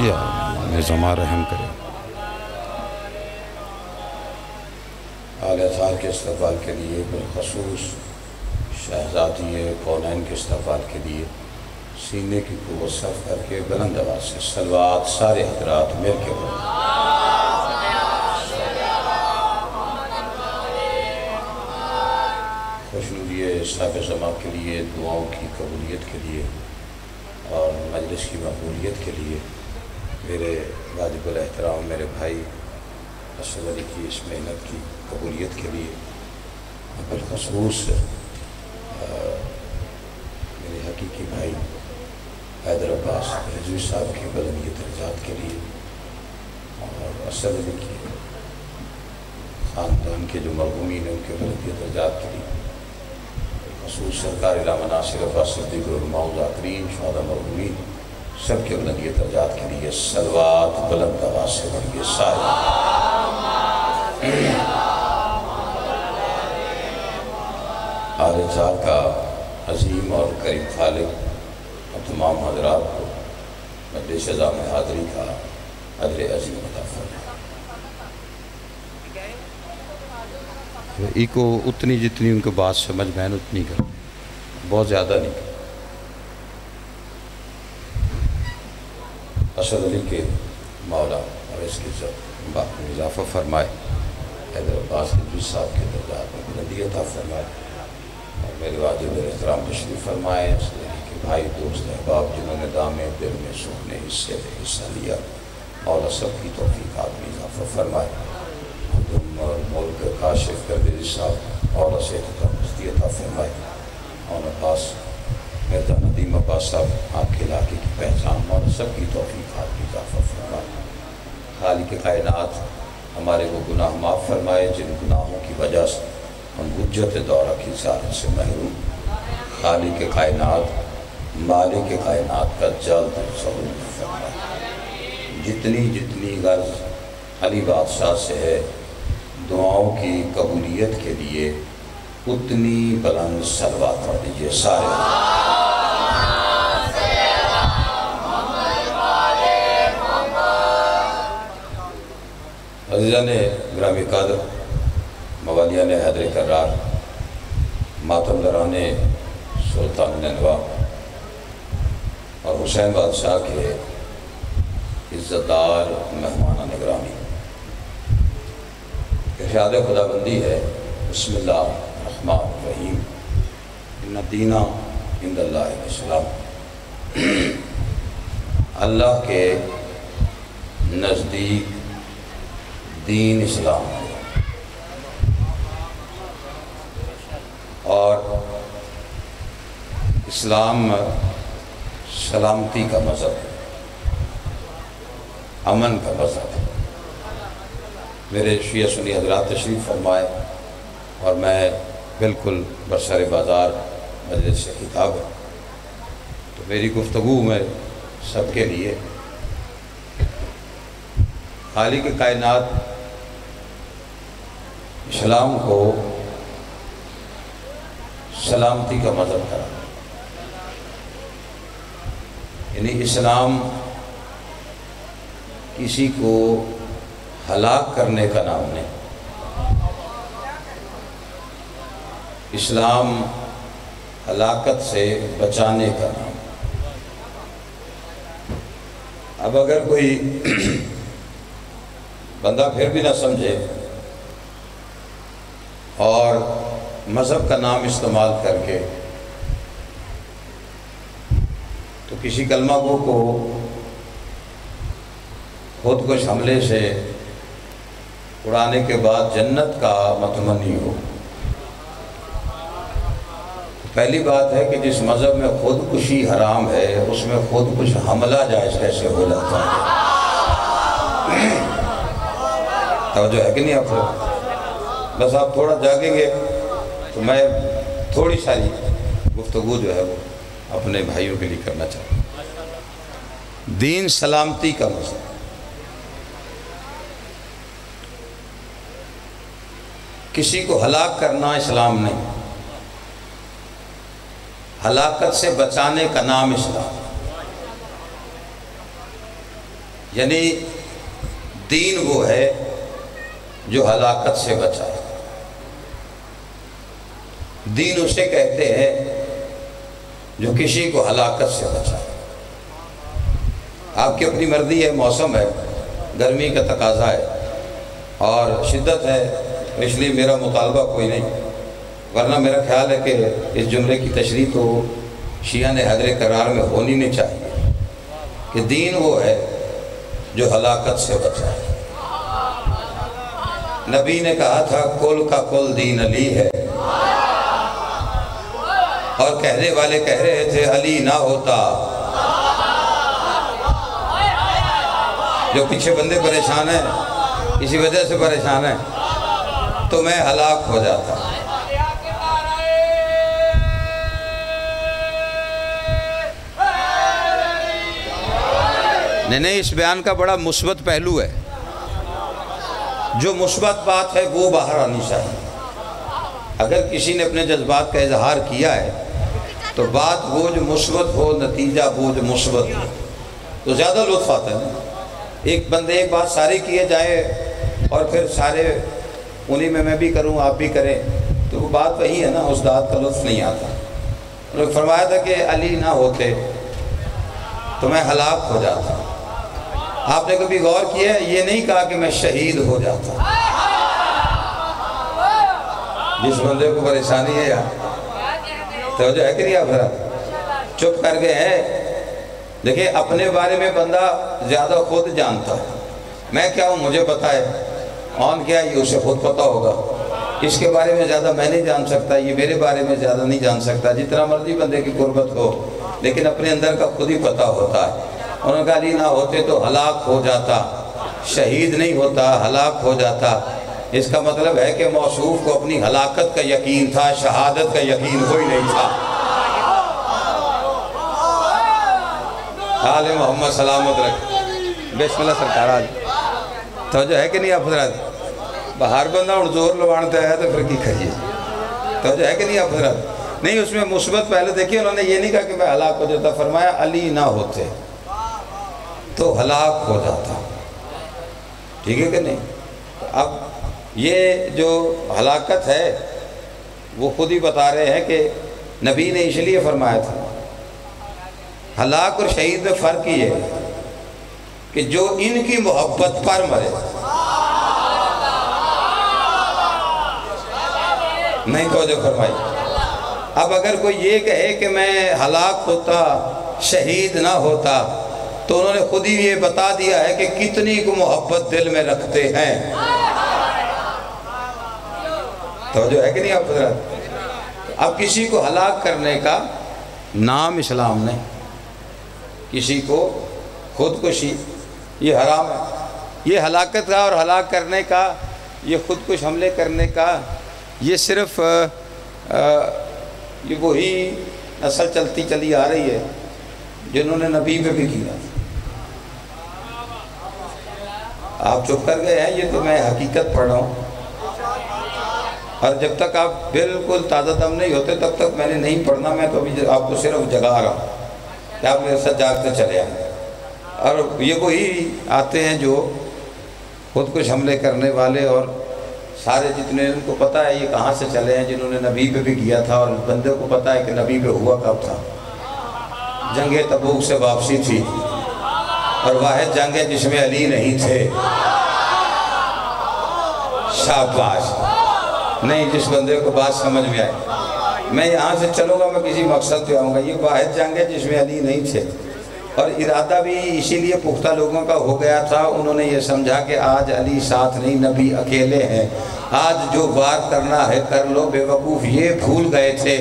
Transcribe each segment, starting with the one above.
یا نظامہ رحم کرے۔ آل اطہار کے استقبال کے لیے، بالخصوص شہزادی کونین کے استقبال کے لیے سینے کی قوت صرف کر کے بلند آواز سے صلوات سارے حضرات مل کے پڑھیں۔ خوشنودی صاحب زمان کے لیے، دعاؤں کی قبولیت کے لیے اور مجلس کی مقبولیت کے لیے میرے واجب الاحترام میرے بھائی اسد علی کی اس محنت کی قبولیت کے لیے، بالخصوص میرے حقیقی بھائی حیدر عباس رضوی صاحب کی بلندی درجات کے لیے، اور اسد علی کی خاندان کے جو مرحومین ہیں ان کے بلندی درجات کے لیے، خصوص سرکار علامہ ناصر عباس صدیق علماء ذاکرین شہداء مرحومین سب کے بلندی درجات کے لیے صلوات بلند آواز سے پڑھیے سارے۔ آل اطہار کا عظیم اور کریم خالق اور تمام حضرات کو مجلس عظام حاضری کا اجر عظیم عطا فرمائے۔ ای کو اتنی جتنی ان کو بات سمجھ میں اتنی کر، بہت زیادہ نہیں کر۔ اسد علی کے مولا اور اس کی بات میں اضافہ فرمائے، حیدر عباس رضوی صاحب کے درجات میں بلندی عطا فرمائے، اور میرے واجب احترام تشریف فرمائے اسد علی کے بھائی دوست احباب جنہوں نے دام دل میں سکھنے حصے میں حصہ لیا، مولا سب کی توفیقات میں اضافہ فرمائے۔ اور ملک کاشف کردیری صاحب مولا سے تندرستی عطا فرمائے، اور عباس مرزا ندیم عباس صاحب آپ کے علاقے کی پہچان مولا سب کی توفیقات میں اضافہ فرمائے۔ خالق کائنات ہمارے وہ گناہ معاف فرمائے جن گناہوں کی وجہ سے ہم حجت دورہ کی زیارت سے محروم۔ خالق کائنات مالک کائنات کا جلد ظہور فرمائے۔ جتنی جتنی غرض علی بادشاہ سے ہے دعاؤں کی قبولیت کے لیے اتنی بلند صلوات پڑھ دیجئے سارے۔ عزیزان گرامی قدر، موالیان حیدر کرار، ماتم دران سلطان نینوا اور حسین بادشاہ کے عزتدار مہمان نگرامی، ارشاد خدا بندی ہے بسم اللہ الرحمن الرحیم، ان الدین عند اللہ الاسلام۔ اللہ کے نزدیک دین اسلام ہے، اور اسلام سلامتی کا مذہب ہے، امن کا مذہب ہے۔ میرے شیعہ سنی حضرات تشریف فرمائے، اور میں بالکل برسر بازار مجلس سے خطاب ہے، تو میری گفتگو میں سب کے لیے خالق کائنات اسلام کو سلامتی کا مذہب کرا، یعنی اسلام کسی کو ہلاک کرنے کا نام نہیں، اسلام ہلاکت سے بچانے کا نام۔ اب اگر کوئی بندہ پھر بھی نہ سمجھے اور مذہب کا نام استعمال کر کے تو کسی کلمہ گو کو خود کش حملے سے اڑانے کے بعد جنت کا متمنی ہو، پہلی بات ہے کہ جس مذہب میں خودکشی حرام ہے اس میں خودکش حملہ جائز کیسے ہو جاتا ہے؟ توجہ ہے کہ نہیں آپ لوگ؟ بس آپ تھوڑا جاگیں گے تو میں تھوڑی ساری گفتگو جو ہے وہ اپنے بھائیوں کے لیے کرنا چاہتا ہوں۔ دین سلامتی کا مذہب، کسی کو ہلاک کرنا اسلام نہیں، ہلاکت سے بچانے کا نام اسلام۔ یعنی دین وہ ہے جو ہلاکت سے بچائے. دین اسے کہتے ہیں جو کسی کو ہلاکت سے بچائے. آپ کی اپنی مرضی ہے، موسم ہے، گرمی کا تقاضا ہے اور شدت ہے، اس لیے میرا مطالبہ کوئی نہیں، ورنہ میرا خیال ہے کہ اس جملے کی تشریح تو شیعہ نے حیدر کرار میں ہونی نہیں چاہیے کہ دین وہ ہے جو ہلاکت سے بچائے. نبی نے کہا تھا کل کا کل دین علی ہے، اور کہنے والے کہہ رہے تھے علی نہ ہوتا. جو پیچھے بندے پریشان ہیں، اسی وجہ سے پریشان ہیں، تو میں ہلاک ہو جاتا. نہیں، اس بیان کا بڑا مثبت پہلو ہے. جو مثبت بات ہے وہ باہر آنی چاہیے. اگر کسی نے اپنے جذبات کا اظہار کیا ہے تو بات وہ جو مثبت ہو، نتیجہ وہ جو مثبت ہو، تو زیادہ لطف آتا ہے نا. ایک بندے ایک بات سارے کیے جائے اور پھر سارے انہی میں بھی کروں آپ بھی کریں، تو وہ بات وہی ہے نا، اس بات کا لطف نہیں آتا. انہوں نے فرمایا تھا کہ علی نہ ہوتے تو میں ہلاک ہو جاتا. آپ نے کبھی غور کیا ہے؟ یہ نہیں کہا کہ میں شہید ہو جاتا. جس بندے کو پریشانی ہے یار، توجہ ہے کہ نہیں؟ آپ چپ کر گئے ہیں. دیکھیں، اپنے بارے میں بندہ زیادہ خود جانتا ہے. میں کیا ہوں مجھے پتا ہے، کون کیا یہ اسے خود پتا ہوگا. اس کے بارے میں زیادہ میں نہیں جان سکتا، یہ میرے بارے میں زیادہ نہیں جان سکتا. جتنا مرضی بندے کی قربت ہو، لیکن اپنے اندر کا خود ہی پتا ہوتا ہے. انہوں نے کہا علی نہ ہوتے تو ہلاک ہو جاتا. شہید نہیں ہوتا، ہلاک ہو جاتا. اس کا مطلب ہے کہ موصوف کو اپنی ہلاکت کا یقین تھا، شہادت کا یقین کوئی نہیں تھا. آل محمد سلامت رکھ. بسم اللہ سرکار. آج توجہ ہے کہ نہیں آپ حضرات؟ باہر بندہ اور زور لوانتا ہے تو پھر کی کھائیے. توجہ ہے کہ نہیں آپ حضرات؟ نہیں، اس میں مثبت پہلے دیکھیے، انہوں نے یہ نہیں کہا کہ میں ہلاک ہو جاتا، فرمایا علی نہ ہوتے تو ہلاک ہو جاتا. ٹھیک ہے کہ نہیں؟ اب یہ جو ہلاکت ہے وہ خود ہی بتا رہے ہیں کہ نبی نے اس لیے فرمایا تھا. ہلاک اور شہید میں فرق یہ ہے کہ جو ان کی محبت پر مرے. نہیں توجہ فرمائی. اب اگر کوئی یہ کہے کہ میں ہلاک ہوتا، شہید نہ ہوتا، تو انہوں نے خود ہی یہ بتا دیا ہے کہ کتنی کو محبت دل میں رکھتے ہیں. توجہ ہے کہ نہیں آپ حضرات؟ اب کسی کو ہلاک کرنے کا نام اسلام نے، کسی کو خودکشی یہ حرام ہے. یہ ہلاکت کا اور ہلاک کرنے کا، یہ خودکش حملے کرنے کا، یہ صرف یہ وہی نسل چلتی چلی آ رہی ہے جنہوں نے نبی پہ بھی کیا. آپ چپ کر گئے ہیں، یہ تو میں حقیقت پڑھ رہا ہوں. اور جب تک آپ بالکل تازہ دم نہیں ہوتے تب تک میں نے نہیں پڑھنا. میں تو ابھی آپ کو صرف جگا رہا ہوں کہ آپ میرے ساتھ جاگتے چلے آئیں. اور یہ وہی آتے ہیں جو خود کچھ حملے کرنے والے، اور سارے جتنے ان کو پتہ ہے یہ کہاں سے چلے ہیں، جنہوں نے نبی پہ بھی کیا تھا. اور بندے کو پتہ ہے کہ نبی پہ ہوا کب تھا. جنگ تبوک سے واپسی تھی، اور واحد جنگ ہے جس میں علی نہیں تھے. شاباش. نہیں، جس بندے کو بات سمجھ میں آئے، میں یہاں سے چلوں گا، میں کسی مقصد پہ آؤں گا. یہ واحد جنگ ہے جس میں علی نہیں تھے، اور ارادہ بھی اسی لیے پختہ لوگوں کا ہو گیا تھا. انہوں نے یہ سمجھا کہ آج علی ساتھ نہیں، نبی اکیلے ہیں، آج جو وار کرنا ہے کر لو. بے وقوف یہ بھول گئے تھے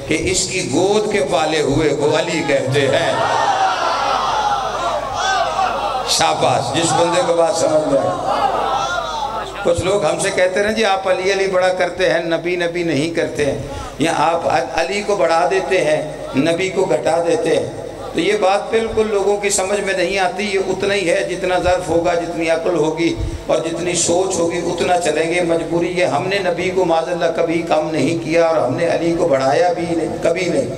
کہ اس کی گود کے پالے ہوئے کو علی کہتے ہیں. شاباش. جس بندے کو بات سمجھ میں آئے. کچھ لوگ ہم سے کہتے ہیں جی آپ علی علی بڑا کرتے ہیں، نبی نبی نہیں کرتے ہیں، یا آپ علی کو بڑھا دیتے ہیں، نبی کو گھٹا دیتے ہیں. تو یہ بات بالکل لوگوں کی سمجھ میں نہیں آتی. یہ اتنا ہی ہے جتنا ظرف ہوگا، جتنی عقل ہوگی اور جتنی سوچ ہوگی اتنا چلیں گے. مجبوری یہ، ہم نے نبی کو معاذ اللہ کبھی کم نہیں کیا، اور ہم نے علی کو بڑھایا بھی نہیں، کبھی نہیں.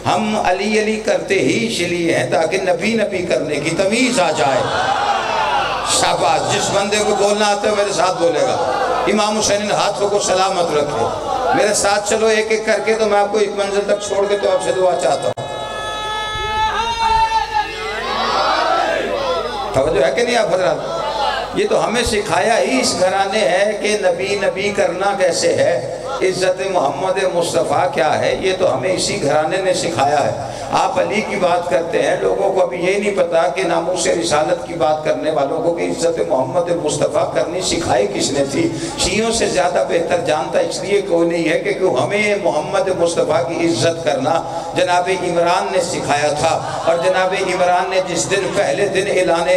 ہم علی علی کرتے ہی اس لیے ہیں تاکہ نبی نبی کرنے کی تمیز آ جائے. شاباش، جس بندے کو بولنا آتا ہے میرے ساتھ بولے گا۔ امام حسین ہاتھوں کو سلامت رکھے، میرے ساتھ چلو ایک ایک کر کے، تو میں آپ کو ایک منزل تک چھوڑ کے تو آپ سے دعا چاہتا ہوں۔ توجہ ہے کہ نہیں آپ حضرات؟ یہ تو ہمیں سکھایا ہی اس گھرانے ہے کہ نبی نبی کرنا کیسے ہے، عزت محمد مصطفیٰ کیا ہے، یہ تو ہمیں اسی گھرانے نے سکھایا ہے۔ آپ علی کی بات کرتے ہیں، لوگوں کو ابھی یہ نہیں پتا کہ ناموس رسالت کی بات کرنے والوں کو کہ عزت محمد مصطفیٰ کرنی سکھائی کس نے تھی۔ شیعوں سے زیادہ بہتر جانتا اس لیے کوئی نہیں ہے کہ ہمیں محمد مصطفیٰ کی عزت کرنا جناب عمران نے سکھایا تھا، اور جناب عمران نے جس دن پہلے دن اعلان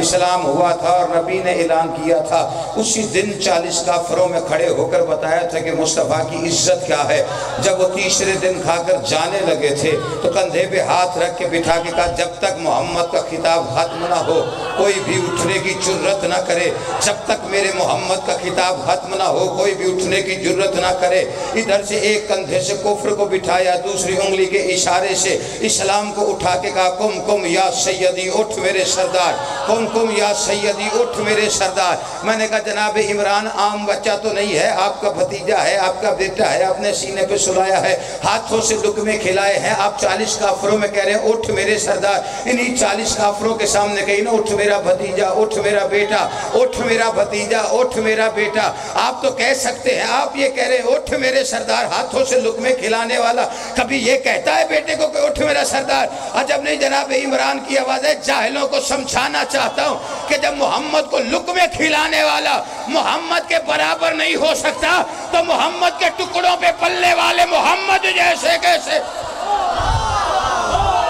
اسلام ہوا تھا اور نبی نے اعلان کیا تھا، اسی دن 40 کافروں میں کھڑے ہو کر بتایا تھا کہ مصطفیٰ کی عزت کیا ہے۔ جب وہ تیسرے دن کھا کر جانے لگے تھے تو کندھے پہ ہاتھ رکھ کے بٹھا کے کہا جب تک محمد کا خطاب ختم نہ ہو کوئی بھی اٹھنے کی جرت نہ کرے، جب تک میرے محمد کا خطاب ختم نہ ہو کوئی بھی اٹھنے کی جرت نہ کرے۔ ادھر سے ایک کندھے سے کفر کو بٹھایا، دوسری انگلی کے اشارے سے اسلام کو اٹھا کے کہا کم کم یا سیدی، اٹھ میرے سردار، کم کم یا سیدی، اٹھ میرے سردار۔ میں نے کہا جناب عمران عام بچہ تو نہیں ہے، آپ کا بھتیجا ہے، آپ کا بیٹا ہے، اپنے سینے پہ سلایا ہے، ہاتھوں سے لقمے کھلائے ہیں، آپ 40 کافروں میں کہہ رہے ہیں اٹھ میرے سردار۔ انہی 40 کافروں کے سامنے کہی نا اٹھ میرا بھتیجا، اٹھ میرا بیٹا، اٹھ میرا بھتیجا، اٹھ میرا بیٹا۔ آپ تو کہہ سکتے ہیں، آپ یہ کہہ رہے ہیں اٹھ میرے سردار، ہاتھوں سے لقمے کھلانے والا کبھی یہ کہتا ہے بیٹے کو کہ اٹھ میرا سردار؟ عجب نہیں، جناب عمران کی آواز ہے۔ جاہلوں کو سمجھانا چاہتا ہوں کہ جب محمد کو لقمے کھلانے والا محمد کے برابر نہیں ہو سکتا تو محمد کے ٹکڑوں پہ پلنے والے محمد جیسے کیسے؟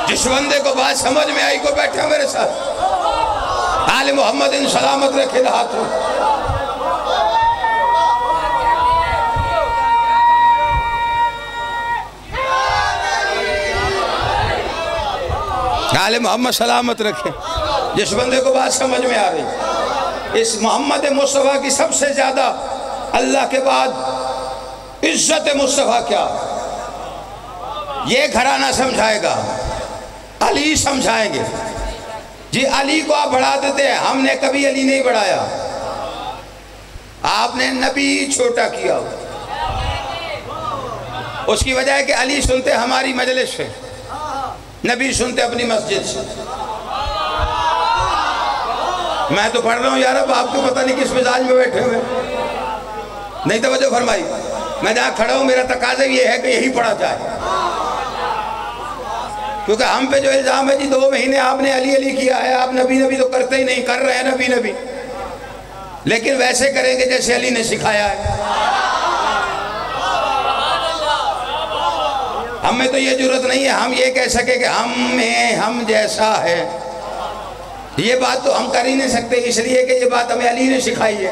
جس بندے کو بات سمجھ میں آئی کو بیٹھا میرے ساتھ، آل محمد ان سلامت رکھے ہاتھوں۔ آل محمد سلامت رکھے، جس بندے کو بات سمجھ میں آ رہی۔ اس محمد مصطفیٰ کی سب سے زیادہ اللہ کے بعد عزت مصطفیٰ کیا؟ یہ گھرانہ سمجھائے گا، علی سمجھائیں گے۔ جی علی کو آپ بڑھا دیتے ہیں، ہم نے کبھی علی نہیں بڑھایا، آپ نے نبی چھوٹا کیا۔ اس کی وجہ ہے کہ علی سنتے ہماری مجلس سے، نبی سنتے اپنی مسجد سے۔ میں تو پڑھ رہا ہوں، یار اب آپ کو پتہ نہیں کس مزاج میں بیٹھے ہوئے، نہیں توجہ فرمائی۔ میں جہاں کھڑا ہوں میرا تقاضا یہ ہے کہ یہی پڑھا جائے، کیونکہ ہم پہ جو الزام ہے جی 2 مہینے آپ نے علی علی کیا ہے، آپ نبی نبی تو کرتے ہی نہیں، کر رہے ہیں نبی نبی، لیکن ویسے کریں گے جیسے علی نے سکھایا ہے۔ ہمیں تو یہ جرت نہیں ہے ہم یہ کہہ سکے کہ ہم جیسا ہے، یہ بات تو ہم کر ہی نہیں سکتے، اس لیے کہ یہ بات ہمیں علی نے سکھائی ہے،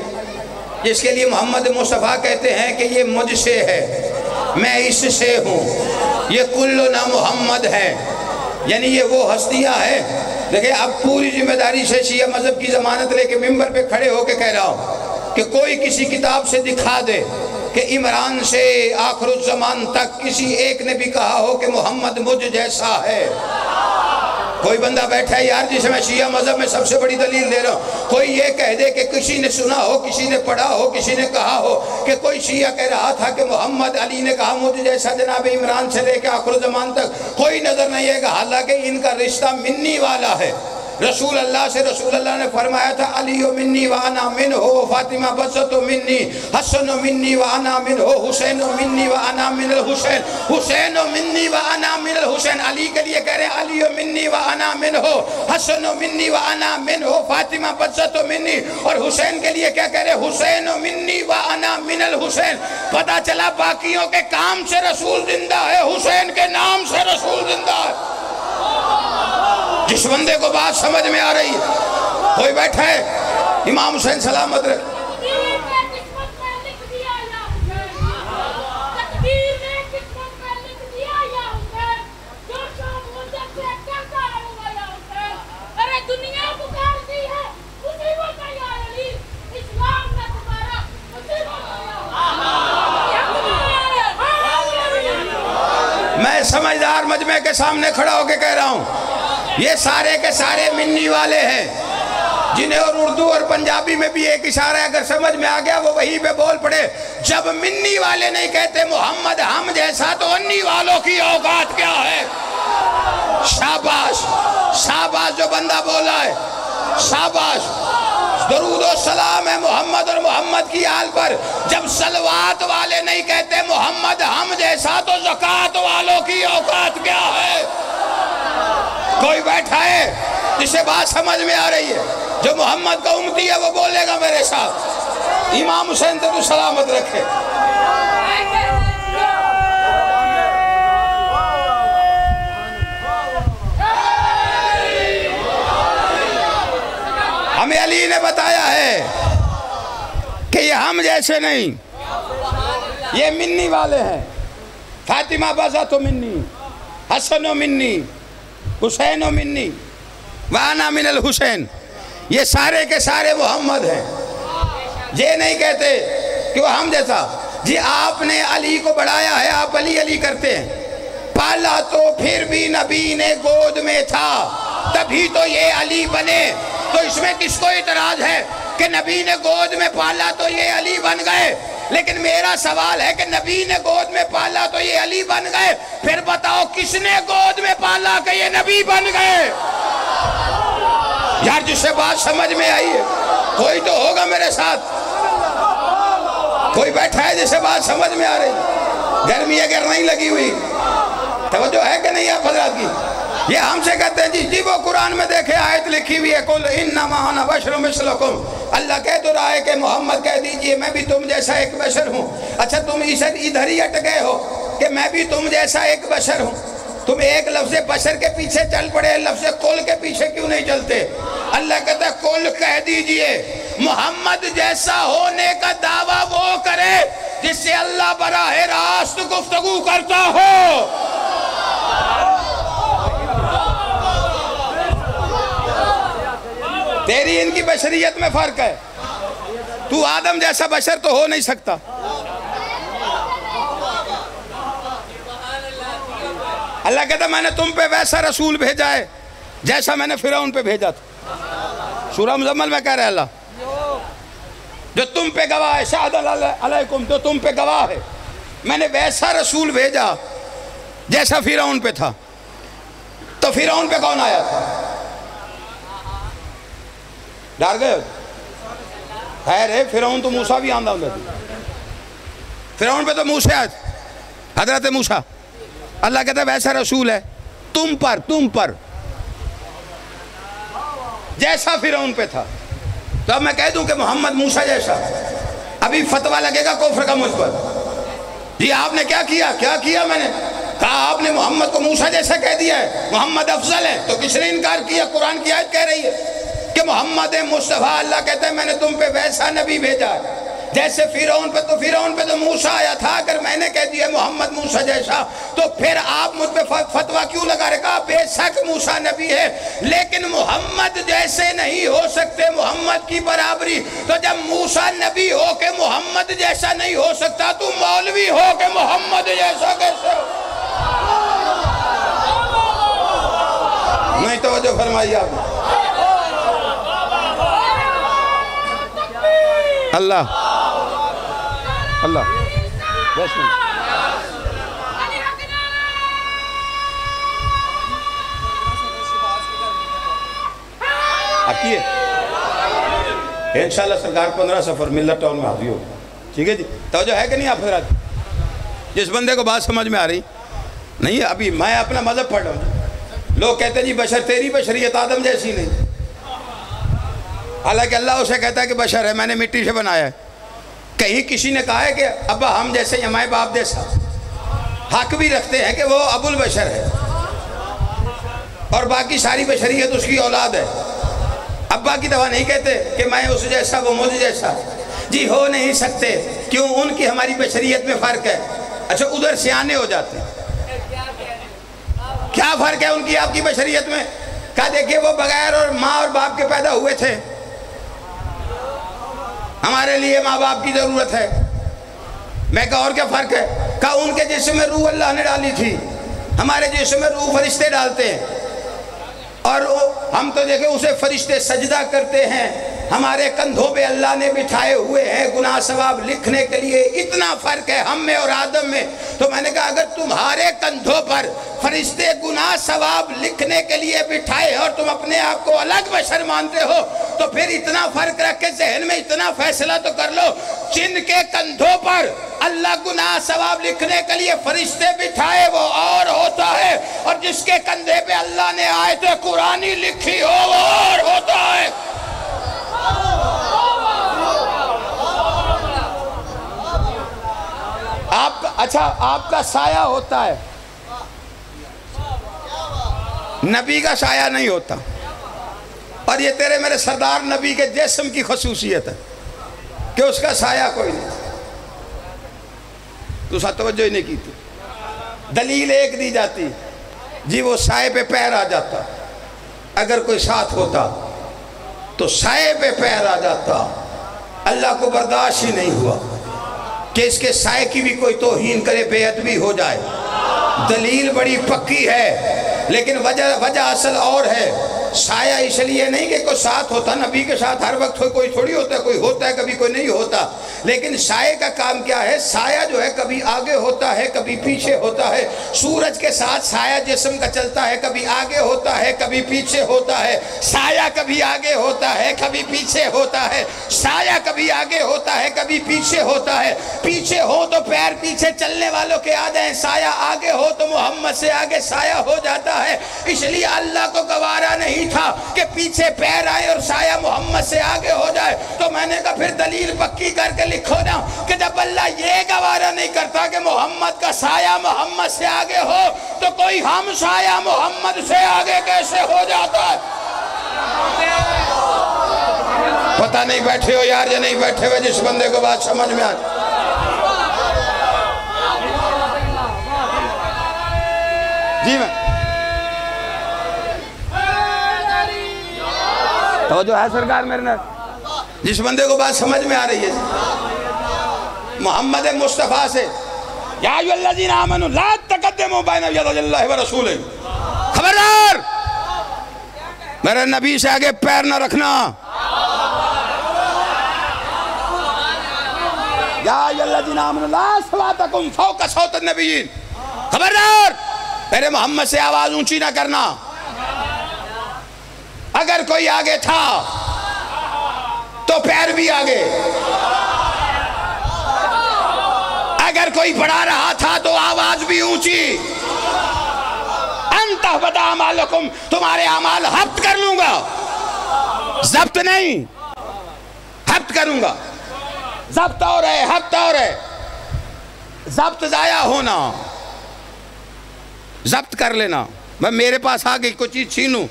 جس کے لیے محمد مصطفیٰ کہتے ہیں کہ یہ مجھ سے ہے، میں اس سے ہوں، یہ کلنا محمد ہے، یعنی یہ وہ ہستیاں ہیں۔ دیکھیں اب پوری ذمہ داری سے شیعہ مذہب کی ضمانت لے کے ممبر پہ کھڑے ہو کے کہہ رہا ہوں کہ کوئی کسی کتاب سے دکھا دے کہ عمران سے آخر الزمان تک کسی ایک نے بھی کہا ہو کہ محمد مجھ جیسا ہے۔ کوئی بندہ بیٹھا ہے یار جسے میں شیعہ مذہب میں سب سے بڑی دلیل دے رہا ہوں، کوئی یہ کہہ دے کہ کسی نے سنا ہو، کسی نے پڑھا ہو، کسی نے کہا ہو کہ کوئی شیعہ کہہ رہا تھا کہ محمد علی نے کہا مجھ جیسا جناب عمران سے لے کے آخر زمان تک کوئی نظر نہیں ہے گا، حالانکہ ان کا رشتہ منی والا ہے۔ رسول اللہ سے رسول اللہ نے فرمایا تھا علی منی وانا منہ، فاطمہ بزت منی، حسن منی وانا منہ، حسین منی وانا من الحسین، حسین منی وانا من الحسین۔ علی کے لیے کہہ رہے ہیں علی منی وانا منہ، حسن منی وانا منہ، فاطمہ بزت منی، اور حسین کے لیے کیا کہہ رہے ہیں حسین منی وانا من الحسین۔ پتہ چلا باقیوں کے کام سے رسول زندہ ہے، حسین کے نام سے رسول زندہ ہے۔ جس بندے کو بات سمجھ میں آ رہی ہے کوئی بیٹھا ہے، امام حسین سلامت رکھ۔ میں سمجھدار مجمع کے سامنے کھڑا ہو کے کہہ رہا ہوں یہ سارے کے سارے منی والے ہیں، جنہیں اور اردو اور پنجابی میں بھی ایک اشارہ ہے، اگر سمجھ میں آ گیا وہ وہی پہ بول پڑے. جب منی والے نہیں کہتے محمد ہم جیسا تو انی والوں کی اوقات کیا ہے؟ شاباش شاباش جو بندہ بولا ہے، شاباش. درود و سلام ہے محمد اور محمد کی آل پر. جب صلوات والے نہیں کہتے محمد ہم جیسا تو زکوٰۃ والوں کی اوقات کیا ہے؟ کوئی بیٹھا ہے جسے بات سمجھ میں آ رہی ہے؟ جو محمد کا امتی ہے وہ بولے گا میرے ساتھ. امام حسین تو سلامت رکھے. ہمیں علی نے بتایا ہے کہ یہ ہم جیسے نہیں، یہ منی والے ہیں. فاطمہ بازا تو منی، حسن و منی، حسین و منی، وانا من الحسین. یہ سارے کے سارے محمد ہیں. یہ نہیں کہتے کہ وہ ہم جیسا. جی آپ نے علی کو بڑھایا ہے، آپ علی علی کرتے ہیں. پالا تو پھر بھی نبی نے گود میں تھا، تبھی تو یہ علی بنے. تو اس میں کس کو اعتراض ہے کہ نبی نے گود میں پالا تو یہ علی بن گئے؟ لیکن میرا سوال ہے کہ نبی نے گود میں پالا تو یہ علی بن گئے، پھر بتاؤ کس نے گود میں پالا کہ یہ نبی بن گئے؟ یار جس سے بات سمجھ میں آئی ہے کوئی تو ہوگا میرے ساتھ. کوئی بیٹھا ہے جس سے بات سمجھ میں آ رہی؟ گرمی اگر نہیں لگی ہوئی توجہ ہے کہ نہیں آپ حضرات کی؟ یہ ہم سے کہتے ہیں جی وہ قرآن میں دیکھے آیت لکھی ہوئی ہے قُلْ إِنَّمَا أَنَا بَشَرٌ مِثْلُكُمْ. اللہ کہہ تو رہا ہے کہ محمد کہہ دیجئے میں بھی تم جیسا ایک بشر ہوں. اچھا تم ادھر ہی اٹ گئے ہو کہ میں بھی تم جیسا ایک بشر ہوں. تم ایک لفظ بشر کے پیچھے چل پڑے، لفظ قل کے پیچھے کیوں نہیں چلتے؟ اللہ کہتا ہے قل کہہ دیجئے محمد جیسا ہونے کا دعویٰ وہ کرے جس سے اللہ براہ راست گفتگو کرتا ہو. تیری ان کی بشریت میں فرق ہے. تو آدم جیسا بشر تو ہو نہیں سکتا. اللہ کہتا میں نے تم پہ ویسا رسول بھیجا ہے جیسا میں نے فرعون پہ بھیجا تھا. سورہ مزمل میں کہہ رہے اللہ جو تم پہ گواہ ہے، شاہد علیکم جو تم پہ گواہ ہے، میں نے ویسا رسول بھیجا جیسا فرعون پہ تھا. تو فرعون پہ کون آیا تھا؟ ڈر گئے؟ خیر ہے فرعون تو موسیٰ بھی آندہ ہوندہ تھی. فرعون پہ تو موسیٰ آئے تھے، حضرت موسیٰ. اللہ کہتا ہے ویسا رسول ہے تم پر جیسا فرعون پہ تھا. تو اب میں کہہ دوں کہ محمد موسیٰ جیسا، ابھی فتویٰ لگے گا کفر کا مجھ پر. جی آپ نے کیا کیا میں نے کہا آپ نے محمد کو موسیٰ جیسا کہہ دیا ہے، محمد افضل ہے. تو کس نے انکار کیا؟ قرآن کی آیت کہہ رہی ہے کہ محمد مصطفیٰ. اللہ کہتا ہے میں نے تم پہ ویسا نبی بھیجا ہے جیسے فرعون پہ تو موسیٰ آیا تھا. اگر میں نے کہہ دیا محمد موسیٰ جیسا تو پھر آپ مجھ پہ فتویٰ کیوں لگا رہے؟ کہا بے شک موسیٰ نبی ہے لیکن محمد جیسے نہیں ہو سکتے، محمد کی برابری. تو جب موسیٰ نبی ہو کے محمد جیسا نہیں ہو سکتا تو مولوی ہو کے محمد جیسا کیسے ہو؟ نہیں توجہ فرمائیے آپ نے. اللہ آکیے انشاءاللہ سرکار 15 سفر ملت ٹاؤن میں حاضری ہوگی. ٹھیک ہے جی توجہ ہے کہ نہیں آپ حضرات؟ جس بندے کو بات سمجھ میں آ رہی نہیں. ابھی میں اپنا مذہب پڑھ رہا ہوں. لوگ کہتے ہیں جی بشر تیری بشریت آدم جیسی نہیں. حالانکہ اللہ اسے کہتا ہے کہ بشر ہے، میں نے مٹی سے بنایا ہے. کہیں کسی نے کہا ہے کہ ابا ہم جیسے یا مائے باپ جیسا. حق بھی رکھتے ہیں کہ وہ ابو البشر ہے اور باقی ساری بشریت اس کی اولاد ہے. ابا کی دوا نہیں کہتے کہ میں اس جیسا وہ مجھ جیسا. جی ہو نہیں سکتے. کیوں؟ ان کی ہماری بشریت میں فرق ہے. اچھا ادھر سیانے ہو جاتے ہیں. کیا فرق ہے ان کی آپ کی بشریت میں؟ کہا دیکھیں وہ بغیر اور ماں اور باپ کے پیدا ہوئے تھے. ہمارے لیے ماں باپ کی ضرورت ہے. میں کہا اور کیا فرق ہے؟ کہا ان کے جسم میں روح اللہ نے ڈالی تھی، ہمارے جسم میں روح فرشتے ڈالتے ہیں. اور ہم تو دیکھیں اسے فرشتے سجدہ کرتے ہیں، ہمارے کندھوں پہ اللہ نے بٹھائے ہوئے ہیں گناہ ثواب لکھنے کے لیے. اتنا فرق ہے ہم میں اور آدم میں. تو میں نے کہا اگر تمہارے کندھوں پر فرشتے گناہ ثواب لکھنے کے لیے بٹھائے ہیں اور تم اپنے آپ کو الگ بشر مانتے ہو تو پھر اتنا فرق رکھ کے ذہن میں اتنا فیصلہ تو کر لو، جن کے کندھوں پر اللہ گناہ ثواب لکھنے کے لیے فرشتے بٹھائے وہ اور ہوتا ہے، اور جس کے کندھے پہ اللہ نے آیت قرآنی لکھی ہو وہ اور ہوتا ہے. آپ کا سایہ ہوتا ہے، نبی کا سایہ نہیں ہوتا. اور یہ تیرے میرے سردار نبی کے جسم کی خصوصیت ہے کہ اس کا سایہ کوئی نہیں. تو ساتھ توجہ ہی نہیں کی تھی. دلیل ایک دی جاتی جی وہ سائے پہ پیر آ جاتا، اگر کوئی ساتھ ہوتا تو سائے پہ پیر آ جاتا. اللہ کو برداشت ہی نہیں ہوا کہ اس کے سائے کی بھی کوئی توہین کرے، بے ادبی ہو جائے. دلیل بڑی پکی ہے لیکن وجہ اصل اور ہے. سایہ اس لیے نہیں کہ کوئی ساتھ ہوتا، نبی کے ساتھ ہر وقت کوئی تھوڑی ہوتا ہے، کوئی ہوتا ہے کبھی کوئی نہیں ہوتا. لیکن سائے کا کام کیا ہے؟ سایہ جو ہے کبھی آگے ہوتا ہے کبھی پیچھے ہوتا ہے. سورج کے ساتھ سایہ جسم کا چلتا ہے، کبھی آگے ہوتا ہے کبھی پیچھے ہوتا ہے. سایہ کبھی آگے ہوتا ہے کبھی پیچھے ہوتا ہے. سایہ کبھی آگے ہوتا ہے کبھی پیچھے ہوتا ہے. پیچھے ہو تو پیر پیچھے چلنے والوں کے آ جائیں، سایہ آگے ہو تو محمد سے آگے سایہ ہو جاتا ہے. اس لیے اللہ کو گوارا نہیں تھا کہ پیچھے پیر آئے اور سایہ محمد سے آگے ہو جائے. تو میں نے کہا پھر دلیل پکی کر کے لکھو نا کہ جب اللہ یہ گوارا نہیں کرتا کہ محمد کا سایہ محمد سے آگے ہو تو کوئی ہم سایہ محمد سے آگے کیسے ہو جاتا ہے؟ پتہ نہیں بیٹھے ہو یار یا نہیں بیٹھے ہوئے، جس بندے کو بات سمجھ میں آتی. جی میں توجہ ہے سرکار میرے نے، جس بندے کو بات سمجھ میں آ رہی ہے محمد مصطفیٰ سے یا ایھا الذین آمنوا لا تقدموا بین یدی اللہ ورسولہ، خبردار میرے نبی سے آگے پیر نہ رکھنا. یا ایھا الذین آمنوا لا اصواتکم فوق صوت النبیین، خبردار میرے محمد سے آواز اونچی نہ کرنا. اگر کوئی آگے تھا تو پیر بھی آگے، اگر کوئی پڑھا رہا تھا تو آواز بھی اونچی. انتہ بدا اعمالکم، تمہارے اعمال حبت کر لوں گا، ضبط نہیں، حبت کروں گا. ضبط اور ہے حبت اور ہے. ضبط ضائع ہونا، ضبط کر لینا. میں میرے پاس آ گئی کوئی چیز چھین لوں،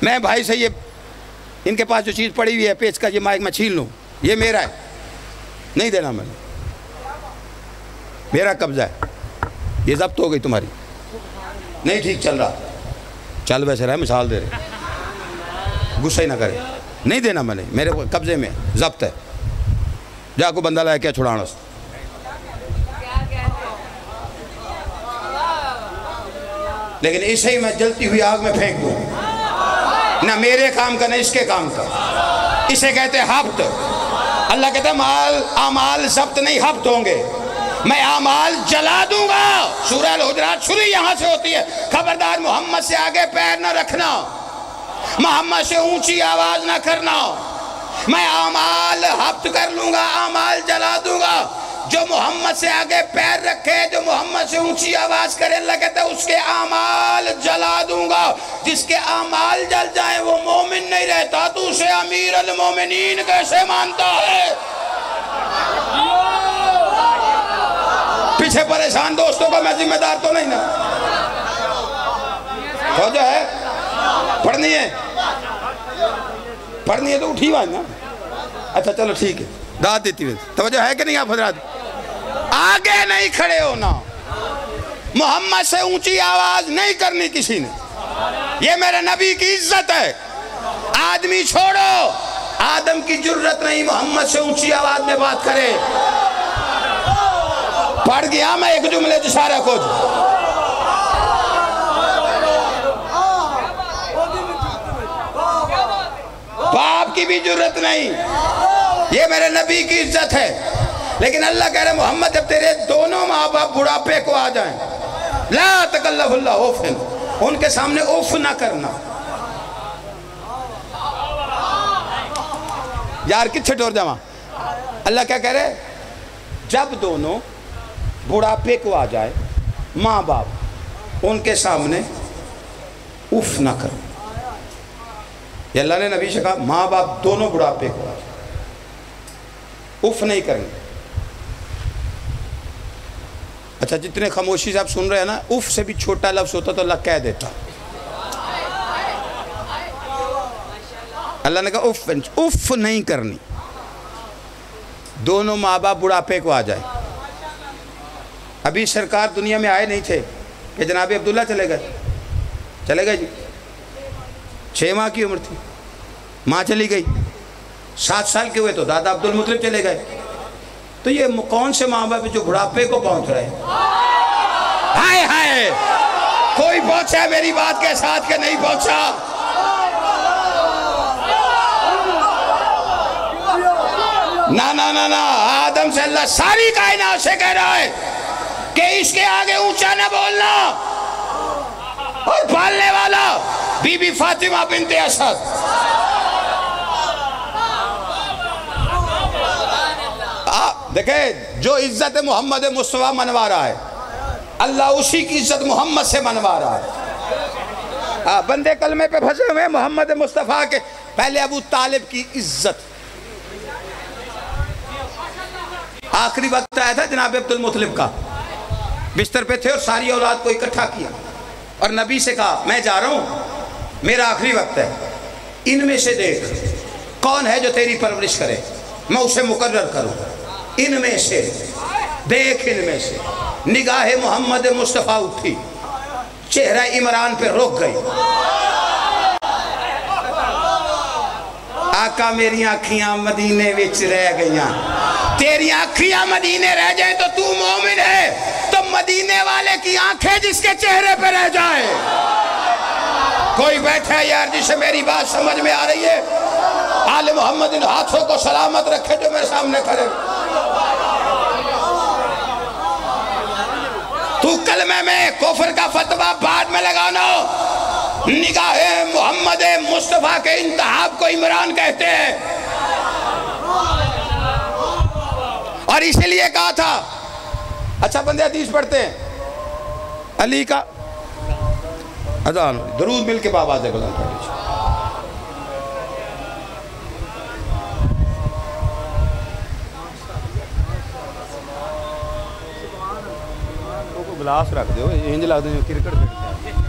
میں بھائی سے یہ ان کے پاس جو چیز پڑی ہوئی ہے پیچ کا یہ مائک میں چھین لوں، یہ میرا ہے، نہیں دینا میں نے، میرا قبضہ ہے. یہ ضبط ہو گئی تمہاری، نہیں ٹھیک چل رہا، چل ویسے رہا ہے، مثال دے رہے، غصہ ہی نہ کرے. نہیں دینا میں نے، میرے قبضے میں ضبط ہے. جا کو بندہ لائے کیا چھڑانا. لیکن اسے ہی میں جلتی ہوئی آگ میں پھینک دوں، نہ میرے کام کا نہ اس کے کام کا. اسے کہتے ہیں حبت. اللہ کہتا ہے اعمال ضبط نہیں حبت ہوں گے، میں اعمال جلا دوں گا. سورہ الحجرات شروع یہاں سے ہوتی ہے. خبردار محمد سے آگے پیر نہ رکھنا، محمد سے اونچی آواز نہ کرنا. میں اعمال حبت کر لوں گا، اعمال جلا دوں گا. جو محمد سے آگے پیر رکھے، جو محمد سے اونچی آواز کرے، اللہ کہتا ہے اس کے اعمال جلا دوں گا. جس کے اعمال جل جائیں وہ مومن نہیں رہتا، تو اسے امیر المومنین کیسے مانتا ہے؟ پیچھے پریشان دوستوں کا میں ذمہ دار تو نہیں نا. توجہ ہے؟ پڑھنی ہے پڑھنی ہے تو اٹھی ہوئی نا. اچھا چلو ٹھیک ہے، داد دیتی ہوئی. توجہ ہے کہ نہیں آپ حضرات؟ آگے نہیں کھڑے ہونا، محمد سے اونچی آواز نہیں کرنی کسی نے. یہ میرے نبی کی عزت ہے. آدمی چھوڑو، آدم کی جرت نہیں محمد سے اونچی آواز میں بات کرے. پڑھ گیا میں ایک جملے جسارہ کو. باپ کی بھی جرت نہیں، یہ میرے نبی کی عزت ہے۔ لیکن اللہ کہہ رہے محمد جب تیرے دونوں ماں باپ بڑھاپے کو آ جائیں، لا تکلف اللہ اوفن، ان کے سامنے اوف نہ کرنا۔ یار کچھ ٹور جاواں، اللہ کیا کہہ رہے جب دونوں بڑھاپے کو آ جائے ماں باپ، ان کے سامنے اوف نہ کرو۔ یہ اللہ نے نبی سے کہا ماں باپ دونوں بڑھاپے کو آ جائے اوف نہیں کریں۔ اچھا جتنے خاموشی سے آپ سن رہے ہیں نا، اوف سے بھی چھوٹا لفظ ہوتا تو اللہ کہہ دیتا۔ اللہ نے کہا اوف نہیں کرنی، دونوں ماں باپ بڑھاپے کو آ جائے۔ ابھی سرکار دنیا میں آئے نہیں تھے کہ جناب عبداللہ چلے گئے جی، 6 ماہ کی عمر تھی، ماں چلی گئی، 7 سال کے ہوئے تو دادا عبدالمطلب چلے گئے۔ تو یہ کون سے ماں باپ جو بڑھاپے کو پہنچ رہے ہیں؟ ہائے ہائے، کوئی پہنچا میری بات کے ساتھ کہ نہیں پہنچا؟ نا آدم سے اللہ ساری کائنات سے کہہ رہا ہے کہ اس کے آگے اونچا نہ بولنا۔ اور پالنے والا بی بی فاطمہ بنت اسد، دیکھیں جو عزت محمد مصطفیٰ منوا رہا ہے، اللہ اسی کی عزت محمد سے منوا رہا ہے۔ بندے کلمے پہ پھنسے ہوئے محمد مصطفیٰ کے، پہلے ابو طالب کی عزت۔ آخری وقت آیا تھا جناب عبدالمطلب کا، بستر پہ تھے اور ساری اولاد کو اکٹھا کیا اور نبی سے کہا میں جا رہا ہوں، میرا آخری وقت ہے، ان میں سے دیکھ کون ہے جو تیری پرورش کرے، میں اسے مقرر کروں۔ ان میں سے دیکھ، ان میں سے نگاہ محمد مصطفیٰ اٹھی، چہرہ عمران پہ رک گئی۔ آقا میری آنکھیاں مدینے وچ رہ گئیاں، تیری آنکھیاں مدینے رہ جائیں تو تو مومن ہے، تو مدینے والے کی آنکھیں جس کے چہرے پہ رہ جائے۔ کوئی بیٹھا ہے یار جسے میری بات سمجھ میں آ رہی ہے؟ آل محمد ان ہاتھوں کو سلامت رکھے جو میرے سامنے کھڑے۔ تو کلمے میں کفر کا فتویٰ بعد میں لگانا، نگاہ محمد مصطفیٰ کے انتہاب کو عمران کہتے ہیں۔ اور اسی لیے کہا تھا، اچھا بندے حدیث پڑھتے ہیں، علی کا اذان درود مل کے بابا سے گزار کر لیجیے۔ گلاس رکھ دیو، انج لگ دیں کرکٹ کھیلتے ہیں۔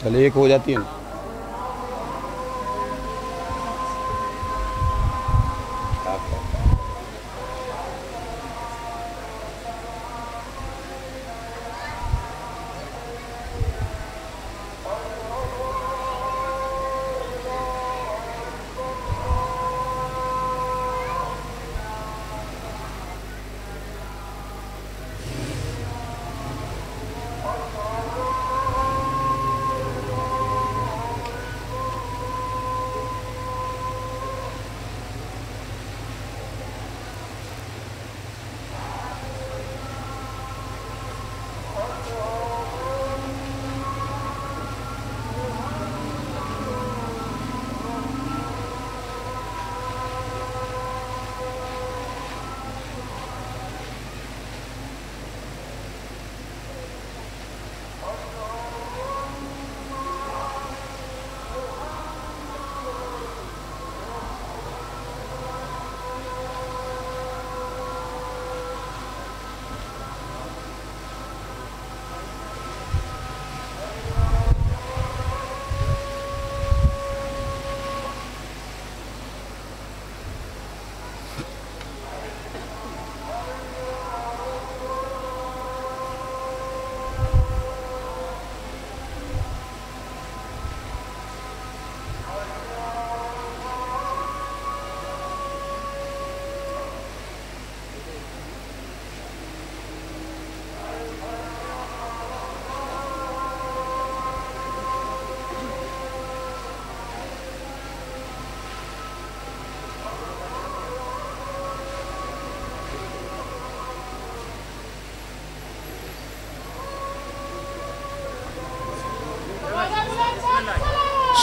چلے ایک ہو جاتی ہے نا۔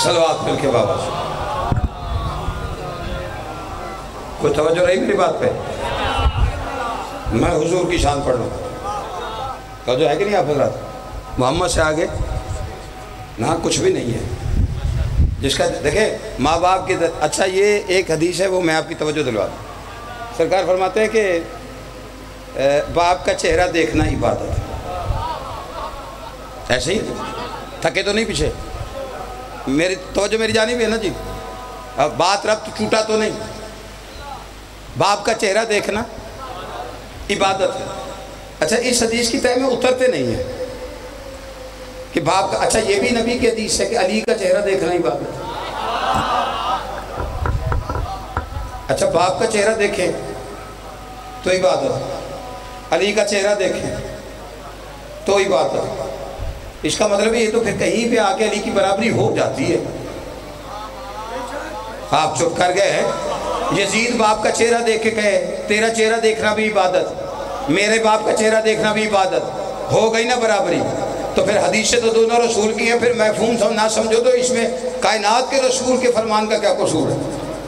صلوات مل کے بابا سے کوئی توجہ رہی میری بات پہ؟ میں حضور کی شان پڑھ لوں توجہ ہے کہ نہیں آپ حضرات؟ محمد سے آگے نہ کچھ بھی نہیں ہے جس کا دیکھیں ماں باپ کی اچھا یہ ایک حدیث ہے وہ میں آپ کی توجہ دلوا دوں. سرکار فرماتے ہیں کہ باپ کا چہرہ دیکھنا عبادت ہے. ایسے ہی تھکے تو نہیں پیچھے؟ میری توجہ میری جانب ہے نا جی؟ اب بات ربط ٹوٹا تو نہیں؟ باپ کا چہرہ دیکھنا عبادت ہے. اچھا اس حدیث کی تہ میں اترتے نہیں ہیں کہ باپ کا اچھا یہ بھی نبی کی حدیث ہے کہ علی کا چہرہ دیکھنا عبادت ہے. اچھا باپ کا چہرہ دیکھیں تو عبادت ہے, علی کا چہرہ دیکھیں تو عبادت ہے. اس کا مطلب یہ تو پھر کہیں پہ آ کے علی کی برابری ہو جاتی ہے. آپ چپ کر گئے ہیں. یزید باپ کا چہرہ دیکھ کے کہے تیرا چہرہ دیکھنا بھی عبادت, میرے باپ کا چہرہ دیکھنا بھی عبادت, ہو گئی نا برابری. تو پھر حدیثیں تو دونوں رسول کی ہیں, پھر مفہوم نہ سمجھو تو اس میں کائنات کے رسول کے فرمان کا کیا قصور ہے؟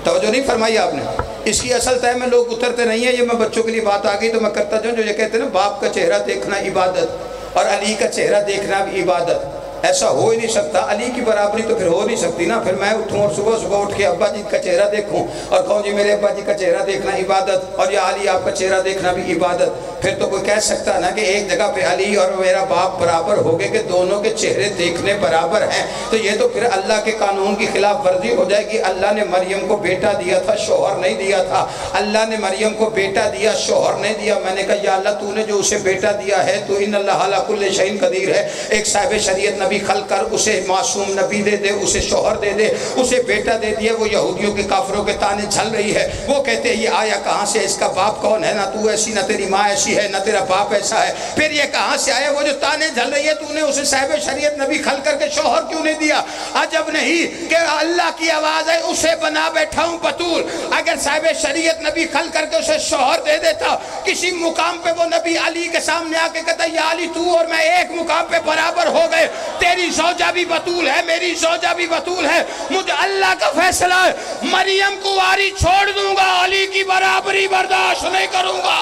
توجہ نہیں فرمائی آپ نے؟ اس کی اصل تہ میں لوگ اترتے نہیں ہیں. یہ میں بچوں کے لیے بات آ گئی تو میں کرتا جاؤں. جو یہ کہتے ہیں نا باپ کا چہرہ دیکھنا عبادت اور علی کا چہرہ دیکھنا بھی عبادت, ایسا ہو ہی نہیں سکتا. علی کی برابری تو پھر ہو نہیں سکتی نا. پھر میں اٹھوں اور صبح صبح اٹھ کے ابا جی کا چہرہ دیکھوں اور کہوں جی میرے ابا جی کا چہرہ دیکھنا عبادت اور یا علی آپ کا چہرہ دیکھنا بھی عبادت. پھر تو کوئی کہہ سکتا نا کہ ایک جگہ پہ علی اور میرا باپ برابر ہو گئے کہ دونوں کے چہرے دیکھنے برابر ہیں, تو یہ تو پھر اللہ کے قانون کی خلاف ورزی ہو جائے گی. اللہ نے مریم کو بیٹا دیا تھا, شوہر نہیں دیا تھا. اللہ نے مریم کو بیٹا دیا, شوہر نہیں دیا. میں نے کہا یا اللہ تو نے جو اسے بیٹا دیا ہے تو ان اللہ علی کل شیء قدیر ہے. ایک صاحب شریعت نبی خلق کر اسے معصوم نبی دے دے, اسے شوہر دے دے, اسے بیٹا دے دیا. وہ یہودیوں کے کافروں کے تانے جھل رہی ہے. وہ کہتے ہیں یہ آیا کہاں سے, اس کا باپ کون ہے, نہ تو ایسی نہ تیری ماں ایسی ہے نہ تیرا باپ ایسا ہے. پھر یہ کہاں سے آیا؟ وہ جو تانے جھل رہی ہے تو نے اسے صاحب شریعت نبی خلق کر کے شوہر کیوں نہیں دیا؟ عجب نہیں کہ اللہ کی آواز ہے اسے بنا بیٹھا ہوں بطول. اگر صاحب شریعت نبی خلق کر کے اسے شوہر دے دیتا, کسی مقام پہ وہ نبی علی کے سامنے آ کے کہتا یا علی تو اور میں ایک مقام پہ برابر ہو گئے, تیری زوجہ بھی بطول ہے میری زوجہ بھی بطول ہے, مجھے اللہ کا فیصلہ ہے مریم کو واری چھوڑ دوں گا, علی کی برابری برداشت نہیں کروں گا.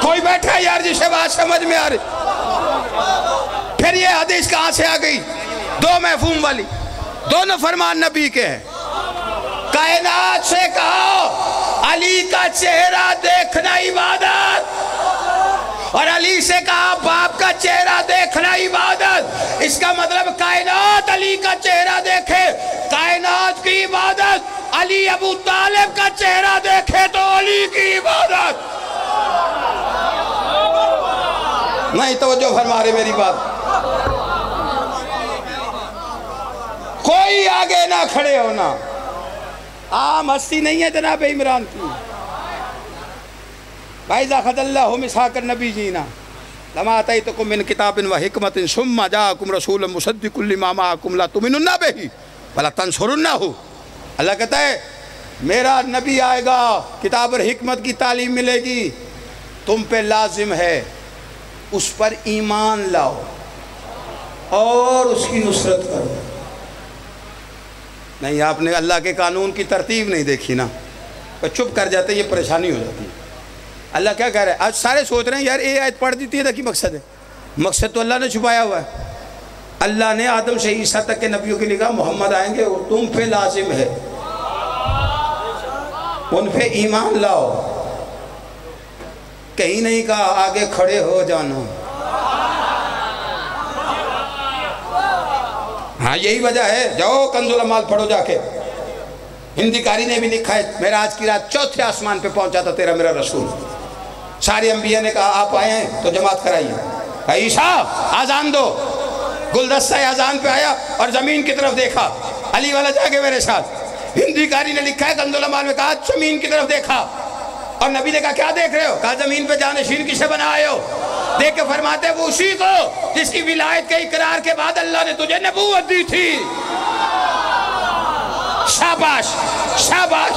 کوئی بیٹھا یار جسے بات سمجھ میں آ رہی؟ پھر یہ حدیث کہاں سے آ گئی؟ دو مفہوم والی, دونوں فرمان نبی کے ہیں. کائنات سے کہا علی کا چہرہ دیکھنا عبادت, اور علی سے کہا باپ کا چہرہ دیکھنا عبادت. اس کا مطلب کائنات علی کا چہرہ دیکھے کائنات کی عبادت, علی ابو طالب کا چہرہ دیکھے تو علی کی عبادت. نہیں توجہ فرما رہے میری بات؟ کوئی آگے نہ کھڑے ہونا. عام ہستی نہیں ہے جناب عمران کی. وَإِذَا خَذَ اللَّهُ مِيثَاقَ النَّبِيِّينَ لَمَا آتَيْتُكُم مِّن كِتَابٍ وَحِكْمَةٍ ثُمَّ جَاءَكُمْ رَسُولٌ مُصَدِّقٌ لِّمَا مَعَكُمْ لَتُؤْمِنُنَّ بِهِ وَلَتَنصُرُنَّهُ. اللہ کہتا ہے میرا نبی آئے گا, کتاب اور حکمت کی تعلیم ملے گی, تم پہ لازم ہے اس پر ایمان لاؤ اور اس کی نصرت کرو. نہیں آپ نے اللہ کے قانون کی ترتیب نہیں دیکھی نا, چپ کر جاتے, یہ پریشانی ہو جاتی ہے. اللہ کیا کہہ رہا ہے؟ آج سارے سوچ رہے ہیں یار یہ آیت پڑھ دیتی ہے تھا کی مقصد ہے. مقصد تو اللہ نے چھپایا ہوا ہے. اللہ نے آدم سے عیسیٰ تک کے نبیوں کے لیے کہا محمد آئیں گے اور تم پہ لازم ہے ان پہ ایمان لاؤ. کہیں نہیں کہا آگے کھڑے ہو جانا. ہاں یہی وجہ ہے, جاؤ کنز العمال پڑھو جا کے. ہندی کاری نے بھی لکھا ہے معراج کی رات چوتھے آسمان پہ پہنچا تھا تیرا میرا رسول. سارے انبیاء نے کہا آپ آئے ہیں تو جماعت کرائیے. عیسیٰ آزان دو. گلدستہ آزان پہ آیا اور زمین کی طرف دیکھا, علی والا جا کے میرے ساتھ. ہندی کاری نے لکھا ہے کنز العمال میں کہا زمین کی طرف دیکھا اور نبی نے کہا کیا دیکھ رہے ہو؟ کہا زمین پہ جانشین کسے بنائے ہو؟ دیکھ کے فرماتے وہ اسی کو جس کی ولایت کے اقرار کے بعد اللہ نے تجھے نبوت دی تھی. شاباش شاباش.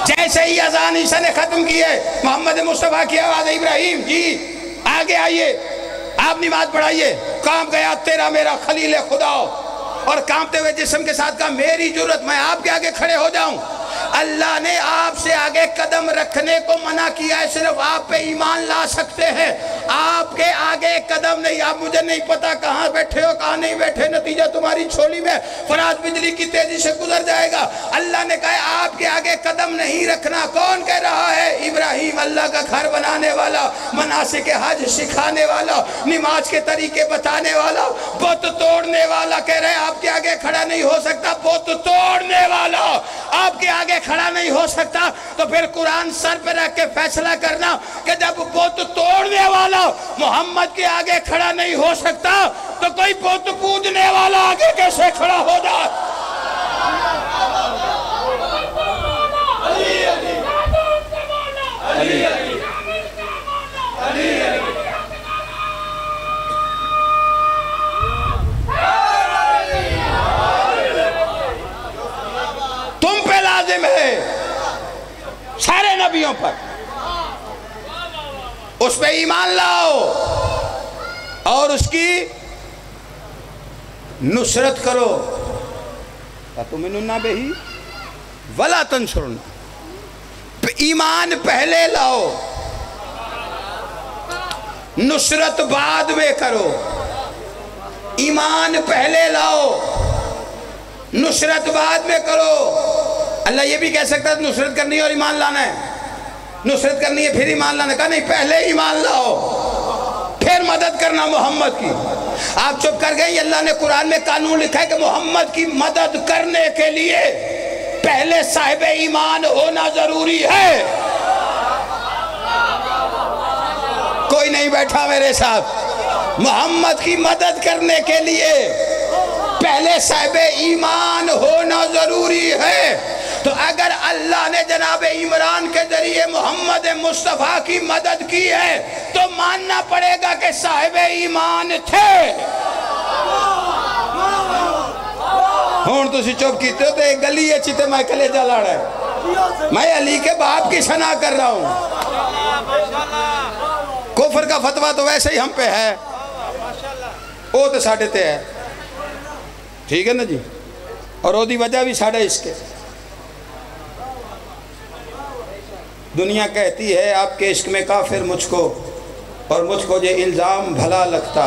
جیسے ہی اذان عیسیٰ نے ختم کی ہے, محمد مصطفیٰ کی آواز ابراہیم جی آگے آئیے, آپ نماز پڑھائیے. کام گیا تیرا میرا خلیل خدا, اور کانپتے ہوئے جسم کے ساتھ کہا میری جرت، میں آپ کے آگے کھڑے ہو جاؤں؟ اللہ نے آپ سے آگے قدم رکھنے کو منع کیا ہے، صرف آپ پہ ایمان لا سکتے ہیں، آپ کے آگے قدم نہیں۔ آپ مجھے نہیں پتا کہاں بیٹھے ہو کہاں نہیں بیٹھے، نتیجہ تمہاری چھولی میں فراز بجلی کی تیزی سے گزر جائے گا۔ اللہ نے کہا آپ کے آگے قدم نہیں رکھنا۔ کون کہہ رہا ہے؟ ابراہیم، اللہ کا گھر بنانے والا، مناسک حج سکھانے والا، نماز کے طریقے بتانے والا، بت توڑنے والا کہہ رہے آپ کے آگے کھڑا نہیں ہو سکتا۔ بت توڑنے والا آپ کے آگے کھڑا نہیں ہو سکتا، تو پھر قرآن سر پہ رکھ کے فیصلہ کرنا کہ جب بت توڑنے والا محمد کے آگے کھڑا نہیں ہو سکتا تو کوئی بت پوجنے والا آگے کیسے کھڑا ہو جائے؟ تم پہ لازم ہے، سارے نبیوں پر، اس پہ ایمان لاؤ اور اس کی نصرت کرو۔ تُؤْمِنُونَ بِهِ وَلَا تَنْصُرُونَ، ایمان پہلے لاؤ، نصرت بعد میں کرو۔ ایمان پہلے لاؤ، نصرت بعد میں کرو۔ اللہ یہ بھی کہہ سکتا ہے نصرت کرنی ہے اور ایمان لانا ہے، نصرت کرنی ہے پھر ایمان لانا ہے، کہا نہیں پہلے ایمان لاؤ پھر مدد کرنا محمد کی۔ آپ چپ کر گئے؟ اللہ نے قرآن میں قانون لکھا ہے کہ محمد کی مدد کرنے کے لیے پہلے صاحب ایمان ہونا ضروری ہے۔ کوئی نہیں بیٹھا میرے ساتھ؟ محمد کی مدد کرنے کے لیے پہلے صاحب ایمان ہونا ضروری ہے۔ تو اگر اللہ نے جناب عمران کے ذریعے محمد مصطفیٰ کی مدد کی ہے تو ماننا پڑے گا کہ صاحب ایمان تھے۔ ہون تو سی چوب کیتے ہو تو ایک گلی ہے چیتے میں کلے جا لڑا ہے، میں علی کے باپ کی ثنا کر رہا ہوں۔ کفر کا فتوہ تو ویسے ہی ہم پہ ہے، وہ تو ساڑھے تے ہے، ٹھیک ہے نا جی، اور وہ دی وجہ بھی ساڑھے اس کے۔ دنیا کہتی ہے آپ کے عشق میں کافر مجھ کو، اور مجھ کو یہ الزام بھلا لگتا۔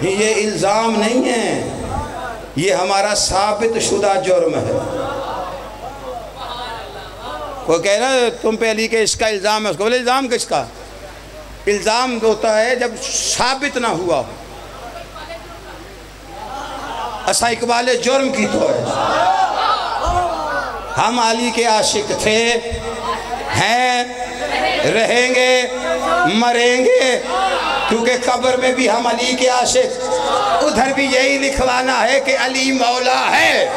یہ الزام نہیں ہے، یہ ہمارا ثابت شدہ جرم ہے۔ کوئی کہہ رہا ہے تم پہ علی کے عشق کا الزام ہے، اس کو بولے الزام کس کا؟ الزام ہوتا ہے جب ثابت نہ ہوا ہو۔ اسا اقبال جرم کی تو ہے، ہم علی کے عاشق تھے، ہیں، رہیں گے، مریں گے، کیونکہ قبر میں بھی ہم علی کے عاشق، ادھر بھی یہی لکھوانا ہے کہ علی مولا ہے۔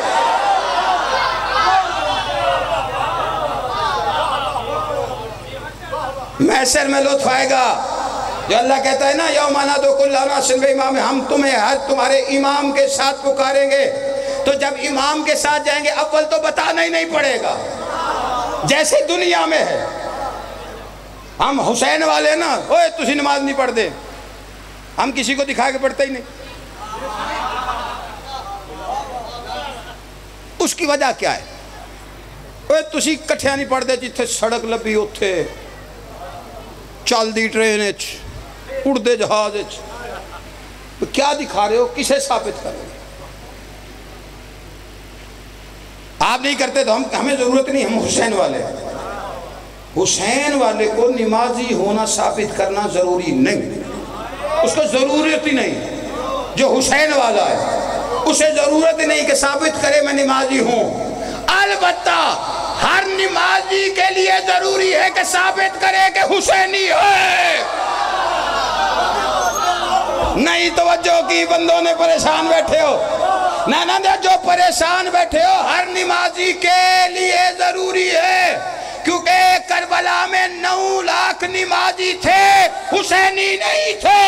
محشر میں لطف آئے گا جو اللہ کہتا ہے نا یوم ندعو کل اناس بامامہم، ہم تمہیں ہر تمہارے امام کے ساتھ پکاریں گے۔ تو جب امام کے ساتھ جائیں گے اول تو بتانا ہی نہیں پڑے گا، جیسے دنیا میں ہے ہم حسین والے نا، اوے تسی نماز نہیں پڑھ دے، ہم کسی کو دکھا کے پڑھتے ہی نہیں۔ اس کی وجہ کیا ہے؟ اوے تسی کٹھیا نہیں پڑھ دے، جتھے سڑک لبی اتھے چل دی ٹرین اچ اڑ دے جہاز اچ، تو کیا دکھا رہے ہو؟ کسے ثابت کر رہے ہو؟ آپ نہیں کرتے تو ہمیں ضرورت نہیں، ہم حسین والے ہیں۔ حسین والے کو نمازی ہونا ثابت کرنا ضروری نہیں، اس کو ضرورت ہی نہیں۔ جو حسین والا ہے اسے ضرورت نہیں کہ ثابت کرے میں نمازی ہوں۔ البتہ ہر نمازی کے لیے ضروری ہے کہ ثابت کرے کہ حسینی ہے۔ نہیں توجہ کی بندوں نے پریشان بیٹھے ہو، نانا دے جو پریشان بیٹھے ہو، ہر نمازی کے لیے ضروری ہے، کیونکہ کربلا میں 9 لاکھ نمازی تھے، حسینی نہیں تھے۔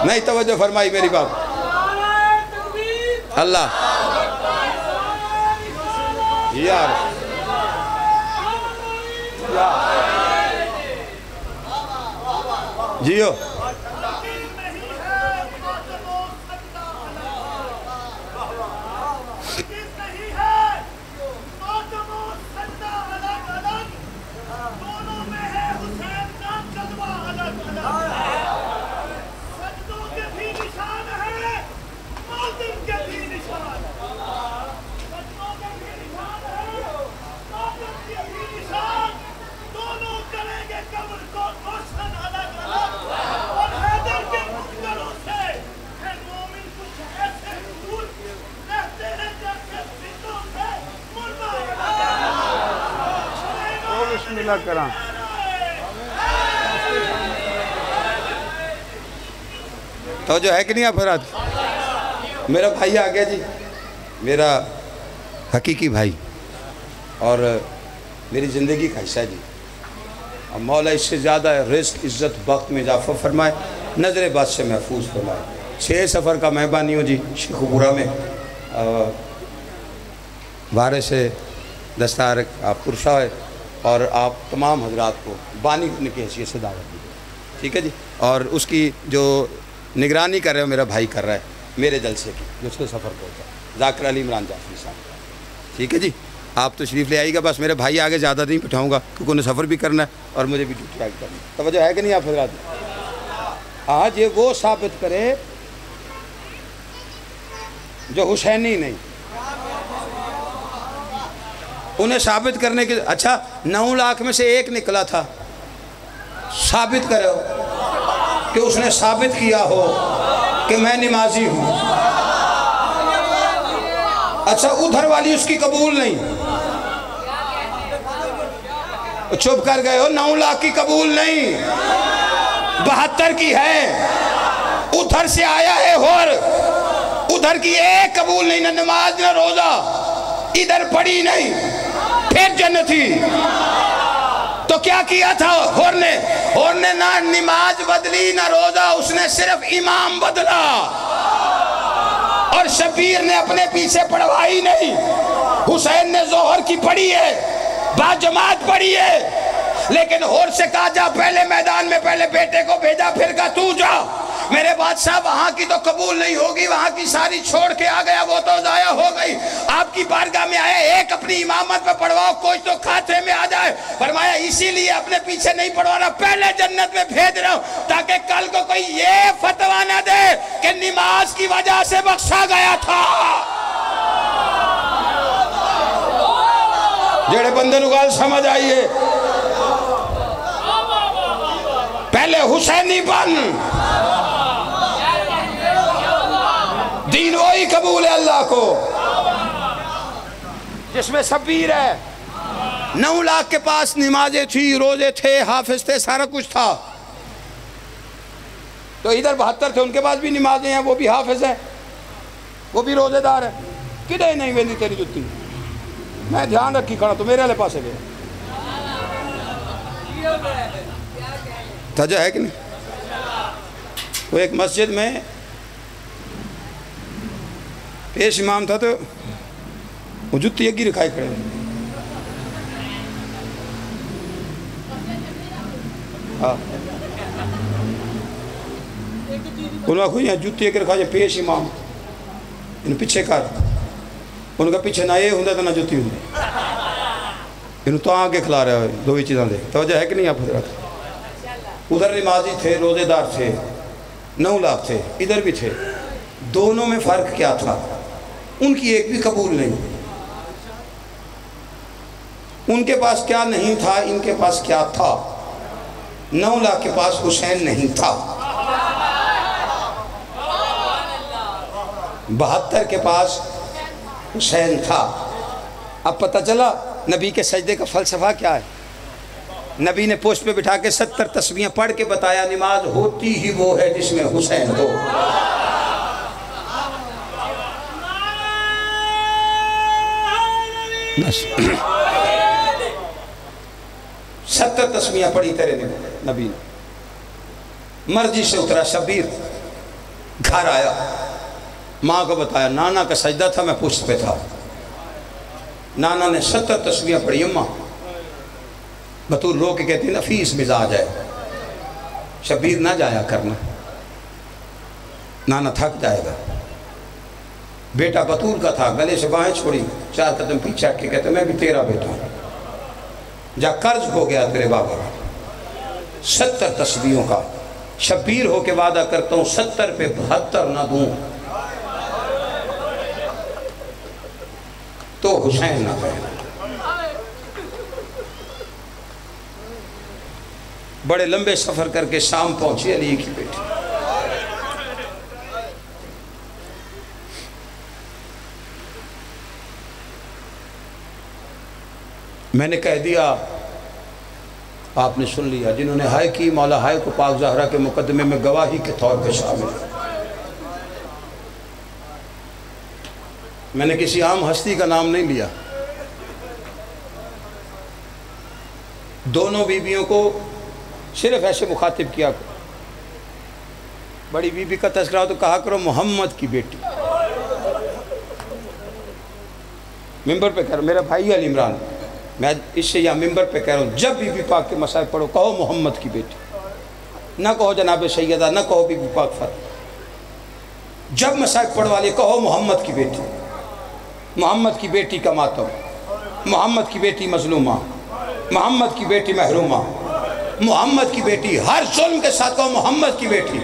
نہیں توجہ فرمائی میری بات؟ اللہ یار جیو کرا تو جو ہے کہ نہیں آپ حضرات، میرا بھائی آ گیا جی، میرا حقیقی بھائی اور میری زندگی کا حصہ جی. اور مولا اس سے زیادہ رزق عزت بخت میں اضافہ فرمائے، نظر بد سے محفوظ فرمائے. 6 سفر کا میں بانی ہوں جی شیخ پورہ میں، بارے سے دستار آپ پرشا ہے اور آپ تمام حضرات کو بانی ہونے کی حیثیت سے دعوت دی. ٹھیک ہے جی. اور اس کی جو نگرانی کر رہے ہو میرا بھائی کر رہا ہے میرے جلسے کی جو اس کے سفر کو ہوتا ہے، ذاکر علی عمران جعفری صاحب. ٹھیک ہے جی. آپ تشریف لے آئیے گا. بس میرے بھائی آگے زیادہ نہیں بٹھاؤں گا کیونکہ انہیں سفر بھی کرنا ہے اور مجھے بھی ڈیوٹی آگے کرنی ہے. توجہ ہے کہ نہیں آپ حضرات؟ آج یہ وہ ثابت کرے جو حسینی نہیں، انہیں ثابت کرنے کے. اچھا 9 لاکھ میں سے ایک نکلا تھا، ثابت کرو کہ اس نے ثابت کیا ہو کہ میں نمازی ہوں. اچھا ادھر والی اس کی قبول نہیں، چپ کر گئے ہو. 9 لاکھ کی قبول نہیں، 72 کی ہے. ادھر سے آیا ہے اور ادھر کی ایک قبول نہیں، نہ نماز نہ روزہ، ادھر پڑھی نہیں، پھر جنتی. تو کیا کیا تھا ہور نے نہ نماز بدلی نہ روزہ، اس نے صرف امام بدلا. اور شبیر نے اپنے پیچھے پڑھوائی نہیں. حسین نے ظہر کی پڑھی ہے، با جماعت پڑھی ہے، لیکن ہور سے کہا جا پہلے میدان میں، پہلے بیٹے کو بھیجا، پھر کہا تو جا. میرے بادشاہ وہاں کی تو قبول نہیں ہوگی، وہاں کی ساری چھوڑ کے آ گیا، وہ تو ضائع ہو گئی. آپ کی بارگاہ میں آئے، ایک اپنی امامت پہ پڑھواؤ، کوئی تو کھاتے میں آ جائے. فرمایا اسی لیے اپنے پیچھے نہیں پڑھوانا، پہلے جنت میں بھیج رہا ہوں تاکہ کل کو کوئی یہ فتویٰ نہ دے کہ نماز کی وجہ سے بخشا گیا تھا. جڑے بندے نو گال سمجھ آئیے، پہلے حسینی بن، دین وہی قبول ہے اللہ کو جس میں شبیر ہے. 9 لاکھ کے پاس نمازیں تھی، روزے تھے، حافظ تھے، سارا کچھ تھا. تو ادھر 72 تھے، ان کے پاس بھی نمازیں ہیں، وہ بھی حافظ ہیں، وہ بھی روزے دار ہے. کدے نہیں ویندی تیری جتی، میں دھیان رکھی کھڑا تو میرے لے پاسے گئے. توجہ ہے کہ نہیں؟ وہ ایک مسجد میں پیش امام تھا تو وہ جتی اگی رکھائی کھڑے، انہوں نے کہا جتی اگی رکھا جائے پیش امام، انہوں پیچھے کر، انہوں کا پیچھے نہ یہ ہوں تو نہ جتی ہوں، انہوں تو آگے کھلا رہا ہے. دو ہی چیزاں دے. توجہ ہے کہ نہیں آپ حضرات؟ ادھر نمازی تھے، روزے دار تھے، 9 لاکھ تھے، ادھر بھی تھے. دونوں میں فرق کیا تھا؟ ان کی ایک بھی قبول نہیں. ان کے پاس کیا نہیں تھا، ان کے پاس کیا تھا؟ 9 لاکھ کے پاس حسین نہیں تھا، 72 کے پاس حسین تھا. اب پتہ چلا نبی کے سجدے کا فلسفہ کیا ہے. نبی نے پوسٹ پہ بٹھا کے 70 تسبیحیں پڑھ کے بتایا نماز ہوتی ہی وہ ہے جس میں حسین ہو. بس 70 تسبیحیں پڑھی تیرے نبی نے. مرضی سے اترا شبیر، گھر آیا، ماں کو بتایا نانا کا سجدہ تھا، میں پوسٹ پہ تھا. نانا نے 70 تسبیحیں پڑھی. اماں بطور رو کے کہتی ہیں نفیس مزاج ہے. شبیر نہ جایا کرنا، نانا تھک جائے گا۔ بیٹا بطول کا تھا، گلے سے باہیں چھوڑی، 4 قدم پیچھے ہٹ کے کہتے میں بھی تیرا بیٹا ہوں، جا قرض ہو گیا تیرے بابا کا 70 تسبیحوں کا، شبیر ہو کے وعدہ کرتا ہوں 70 پہ 72 نہ دوں تو حسین نہ کہنا۔ بڑے لمبے سفر کر کے شام پہنچی علی کی بیٹی، میں نے کہہ دیا، آپ نے سن لیا، جنہوں نے ہائے کی مولا ہائے کو پاک زہرا کے مقدمے میں گواہی کے طور پہ شامل ہے۔ میں نے کسی عام ہستی کا نام نہیں لیا، دونوں بیویوں کو صرف ایسے مخاطب کیا کرو، بڑی بیوی کا تذکرہ ہو تو کہا کرو محمد کی بیٹی، ممبر پہ کہہ رہا ہوں، میرا بھائی علی عمران، میں اس سے یہاں ممبر پہ کہہ رہا ہوں، جب بی بی پاک کے مصائب پڑھو کہو محمد کی بیٹی، نہ کہو جناب سیدہ، نہ کہو بی بی پاک فاطمہ، جب مصائب پڑھو والے کہو محمد کی بیٹی، محمد کی بیٹی کا ماتم، محمد کی بیٹی مظلومہ، محمد کی بیٹی محرومہ، محمد کی بیٹی، ہر ظلم کے ساتھ کہو محمد کی بیٹی۔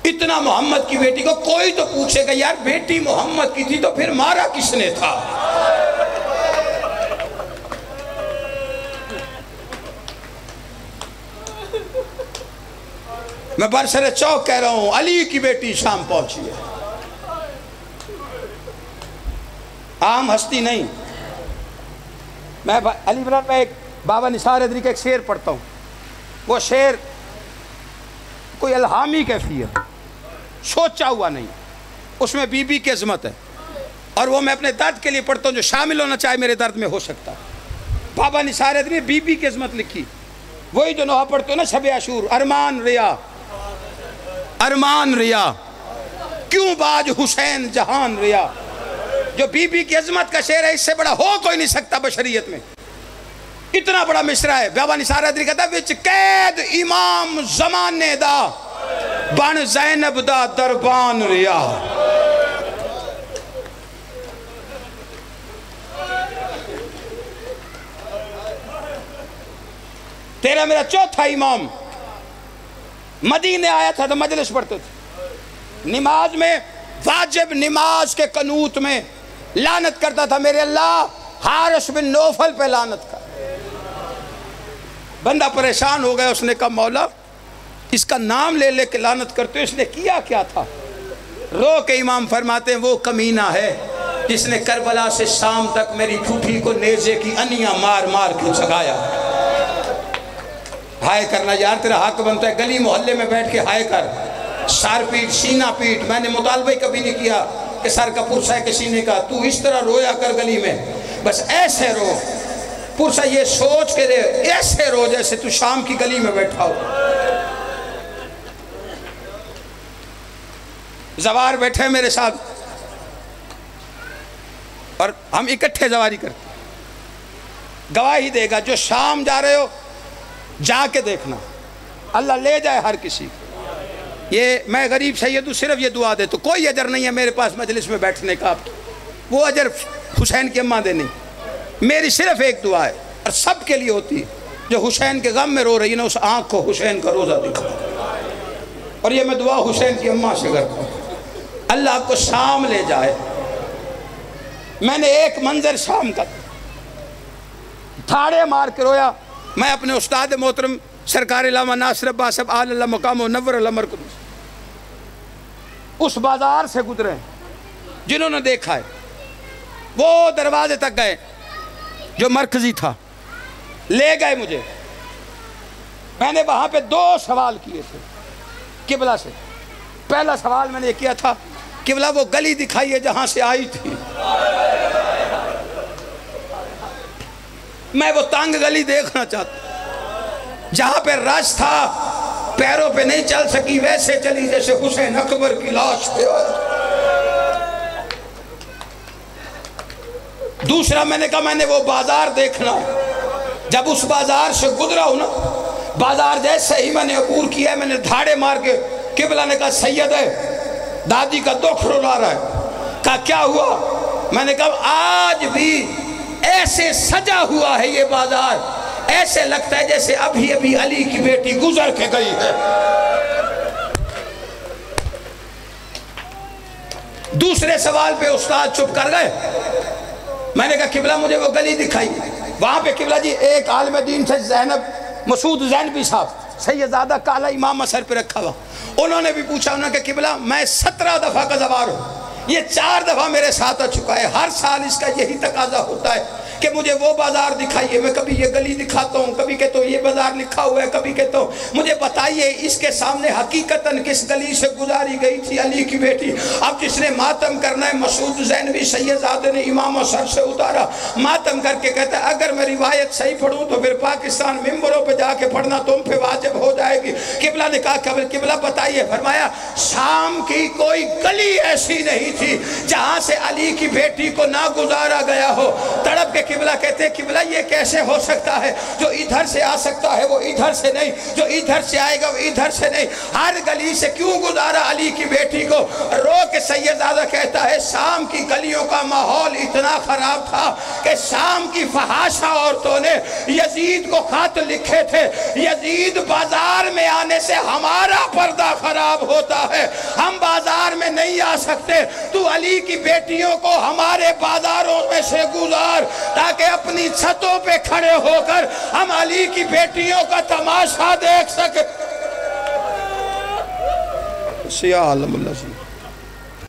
اتنا محمد کی بیٹی کو کوئی تو پوچھے گا یار بیٹی محمد کی تھی تو پھر مارا کس نے تھا؟ میں برسر چوک کہہ رہا ہوں، علی کی بیٹی شام پہنچی ہے، عام ہستی نہیں۔ میں علی عمران میں ایک بابا نثار حیدری کا ایک شعر پڑھتا ہوں، وہ شعر کوئی الہامی کیفیت، سوچا ہوا نہیں، اس میں بی بی کی عظمت ہے، اور وہ میں اپنے درد کے لیے پڑھتا ہوں، جو شامل ہونا چاہے میرے درد میں ہو سکتا ہے۔ بابا نثار حیدری نے بی بی کی عظمت لکھی، وہی جو نوحہ پڑھتے ہو نا شب عاشور، ارمان ریا، ارمان ریا کیوں باج حسین جہان ریا، جو بی بی کی عظمت کا شعر ہے، اس سے بڑا ہو کوئی نہیں سکتا بشریت میں، اتنا بڑا مصرع ہے۔ بابا نثار حیدری کہتا ہے وچ قید امام زمانے دا بن زینب دا دربان ریا۔ تیرا میرا چوتھا امام مدینے آیا تھا تو مجلس پڑھتے تھے، نماز میں واجب نماز کے قنوت میں لعنت کرتا تھا، میرے اللہ حارث بن نوفل پہ لعنت کر۔ بندہ پریشان ہو گیا، اس نے کہا مولا اس کا نام لے لے کے لعنت کرتے ہو، اس نے کیا کیا تھا؟ رو کے امام فرماتے ہیں وہ کمینہ ہے جس نے کربلا سے شام تک میری پھوپھی کو نیزے کی انیاں مار مار کے جگایا۔ ہائے کرنا یار تیرا حق بنتا ہے، گلی محلے میں بیٹھ کے ہائے کر، سار پیٹ سینہ پیٹ۔ میں نے مطالبہ ہی کبھی نہیں کیا کہ سر کا پرسہ ہے کہ سینے کا، تو اس طرح رویا کر گلی میں، بس ایسے رو، پرسہ یہ سوچ کے دے، ایسے رو جیسے تو شام کی گلی میں بیٹھا ہو۔ زوار بیٹھے میرے ساتھ اور ہم اکٹھے زواری کرتے، گواہی دے گا جو شام جا رہے ہو جا کے دیکھنا، اللہ لے جائے ہر کسی کو۔ یہ میں غریب سید ہوں، صرف یہ دعا دے تو کوئی اجر نہیں ہے میرے پاس مجلس میں بیٹھنے کا، وہ اجر حسین کی اماں دے نہیں، میری صرف ایک دعا ہے اور سب کے لیے ہوتی ہے، جو حسین کے غم میں رو رہی ہے نا اس آنکھ کو حسین کا روزہ دے، اور یہ میں دعا حسین کی اماں سے کرتا ہوں، اللہ آپ کو شام لے جائے۔ میں نے ایک منظر شام کا تھاڑے مار کے رویا، میں اپنے استاد محترم سرکار علامہ ناصر عباس صاحب آل اللہ مقام و نور الامر قدس اس بازار سے گزرے، جنہوں نے دیکھا ہے وہ دروازے تک گئے جو مرکزی تھا، لے گئے مجھے، میں نے وہاں پہ 2 سوال کیے تھے قبلہ سے۔ پہلا سوال میں نے کیا تھا قبلہ وہ گلی دکھائیے جہاں سے آئی تھی، میں وہ تنگ گلی دیکھنا چاہتا، جہاں پہ رش تھا پیروں پہ نہیں چل سکی، ویسے چلی جیسے حسین اکبر کی لاش پہ آئی۔ دوسرا میں نے کہا میں نے وہ بازار دیکھنا، جب اس بازار سے گزرا ہوں نا، بازار جیسے ہی میں نے عبور کیا ہے میں نے دھاڑے مار کے قبلہ نے کہا سید ہے دادی کا دکھ رلا رہا ہے. کہا کیا ہوا؟ میں نے کہا آج بھی ایسے سجا ہوا ہے یہ بازار ایسے لگتا ہے جیسے ابھی ابھی علی کی بیٹی گزر کے گئی ہے. دوسرے سوال پہ استاد چپ کر گئے. میں نے کہا قبلہ مجھے وہ گلی دکھائی. وہاں پہ قبلہ جی ایک عالم دین تھے زینب مسعود زینبی صاحب سیدزادہ کالا امام سر پہ رکھا ہوا. انہوں نے بھی پوچھا انہوں نے کہا قبلہ میں 17 دفعہ کا زوار ہوں یہ 4 دفعہ میرے ساتھ آ چکا ہے. ہر سال اس کا یہی تقاضا ہوتا ہے کہ مجھے وہ بازار دکھائیے. میں کبھی یہ گلی دکھاتا ہوں کبھی کہتا ہوں یہ بازار لکھا ہوا ہے کبھی کہتا ہوں مجھے بتائیے اس کے سامنے حقیقتاً کس گلی سے گزاری گئی تھی علی کی بیٹی. اب جس نے ماتم کرنا ہے مسعود زینبی سیدزادے نے امام سر سے اتارا ماتم کر کے کہتا ہے اگر میں روایت صحیح پڑھوں تو پھر پاکستان ممبروں پہ جا کے پڑھنا تم پہ واجب ہو جائے گی. قبلہ نے کہا قبلہ بتائیے. فرمایا شام کی کوئی گلی ایسی نہیں تھی جہاں سے علی کی بیٹی کو نہ گزارا گیا ہو. تڑپ کے قبلہ کہتے ہیں قبلہ یہ کیسے ہو سکتا ہے جو ادھر سے آ سکتا ہے وہ ادھر سے نہیں جو ادھر سے آئے گا وہ ادھر سے نہیں. ہر گلی سے کیوں گزارا علی کی بیٹی کو؟ رو کے سیدزادہ کہتا ہے شام کی گلیوں کا ماحول اتنا خراب تھا کہ شام کی فحاشہ عورتوں نے یزید کو خط لکھے تھے یزید بازار میں آنے سے ہمارا پردہ خراب ہوتا ہے ہم بازار میں نہیں آ سکتے تو علی کی بیٹیوں کو ہمارے بازاروں میں سے گزار تاکہ اپنی چھتوں پہ کھڑے ہو کر ہم علی کی بیٹیوں کا تماشا دیکھ سکیں. سیاہ عالم اللہ سے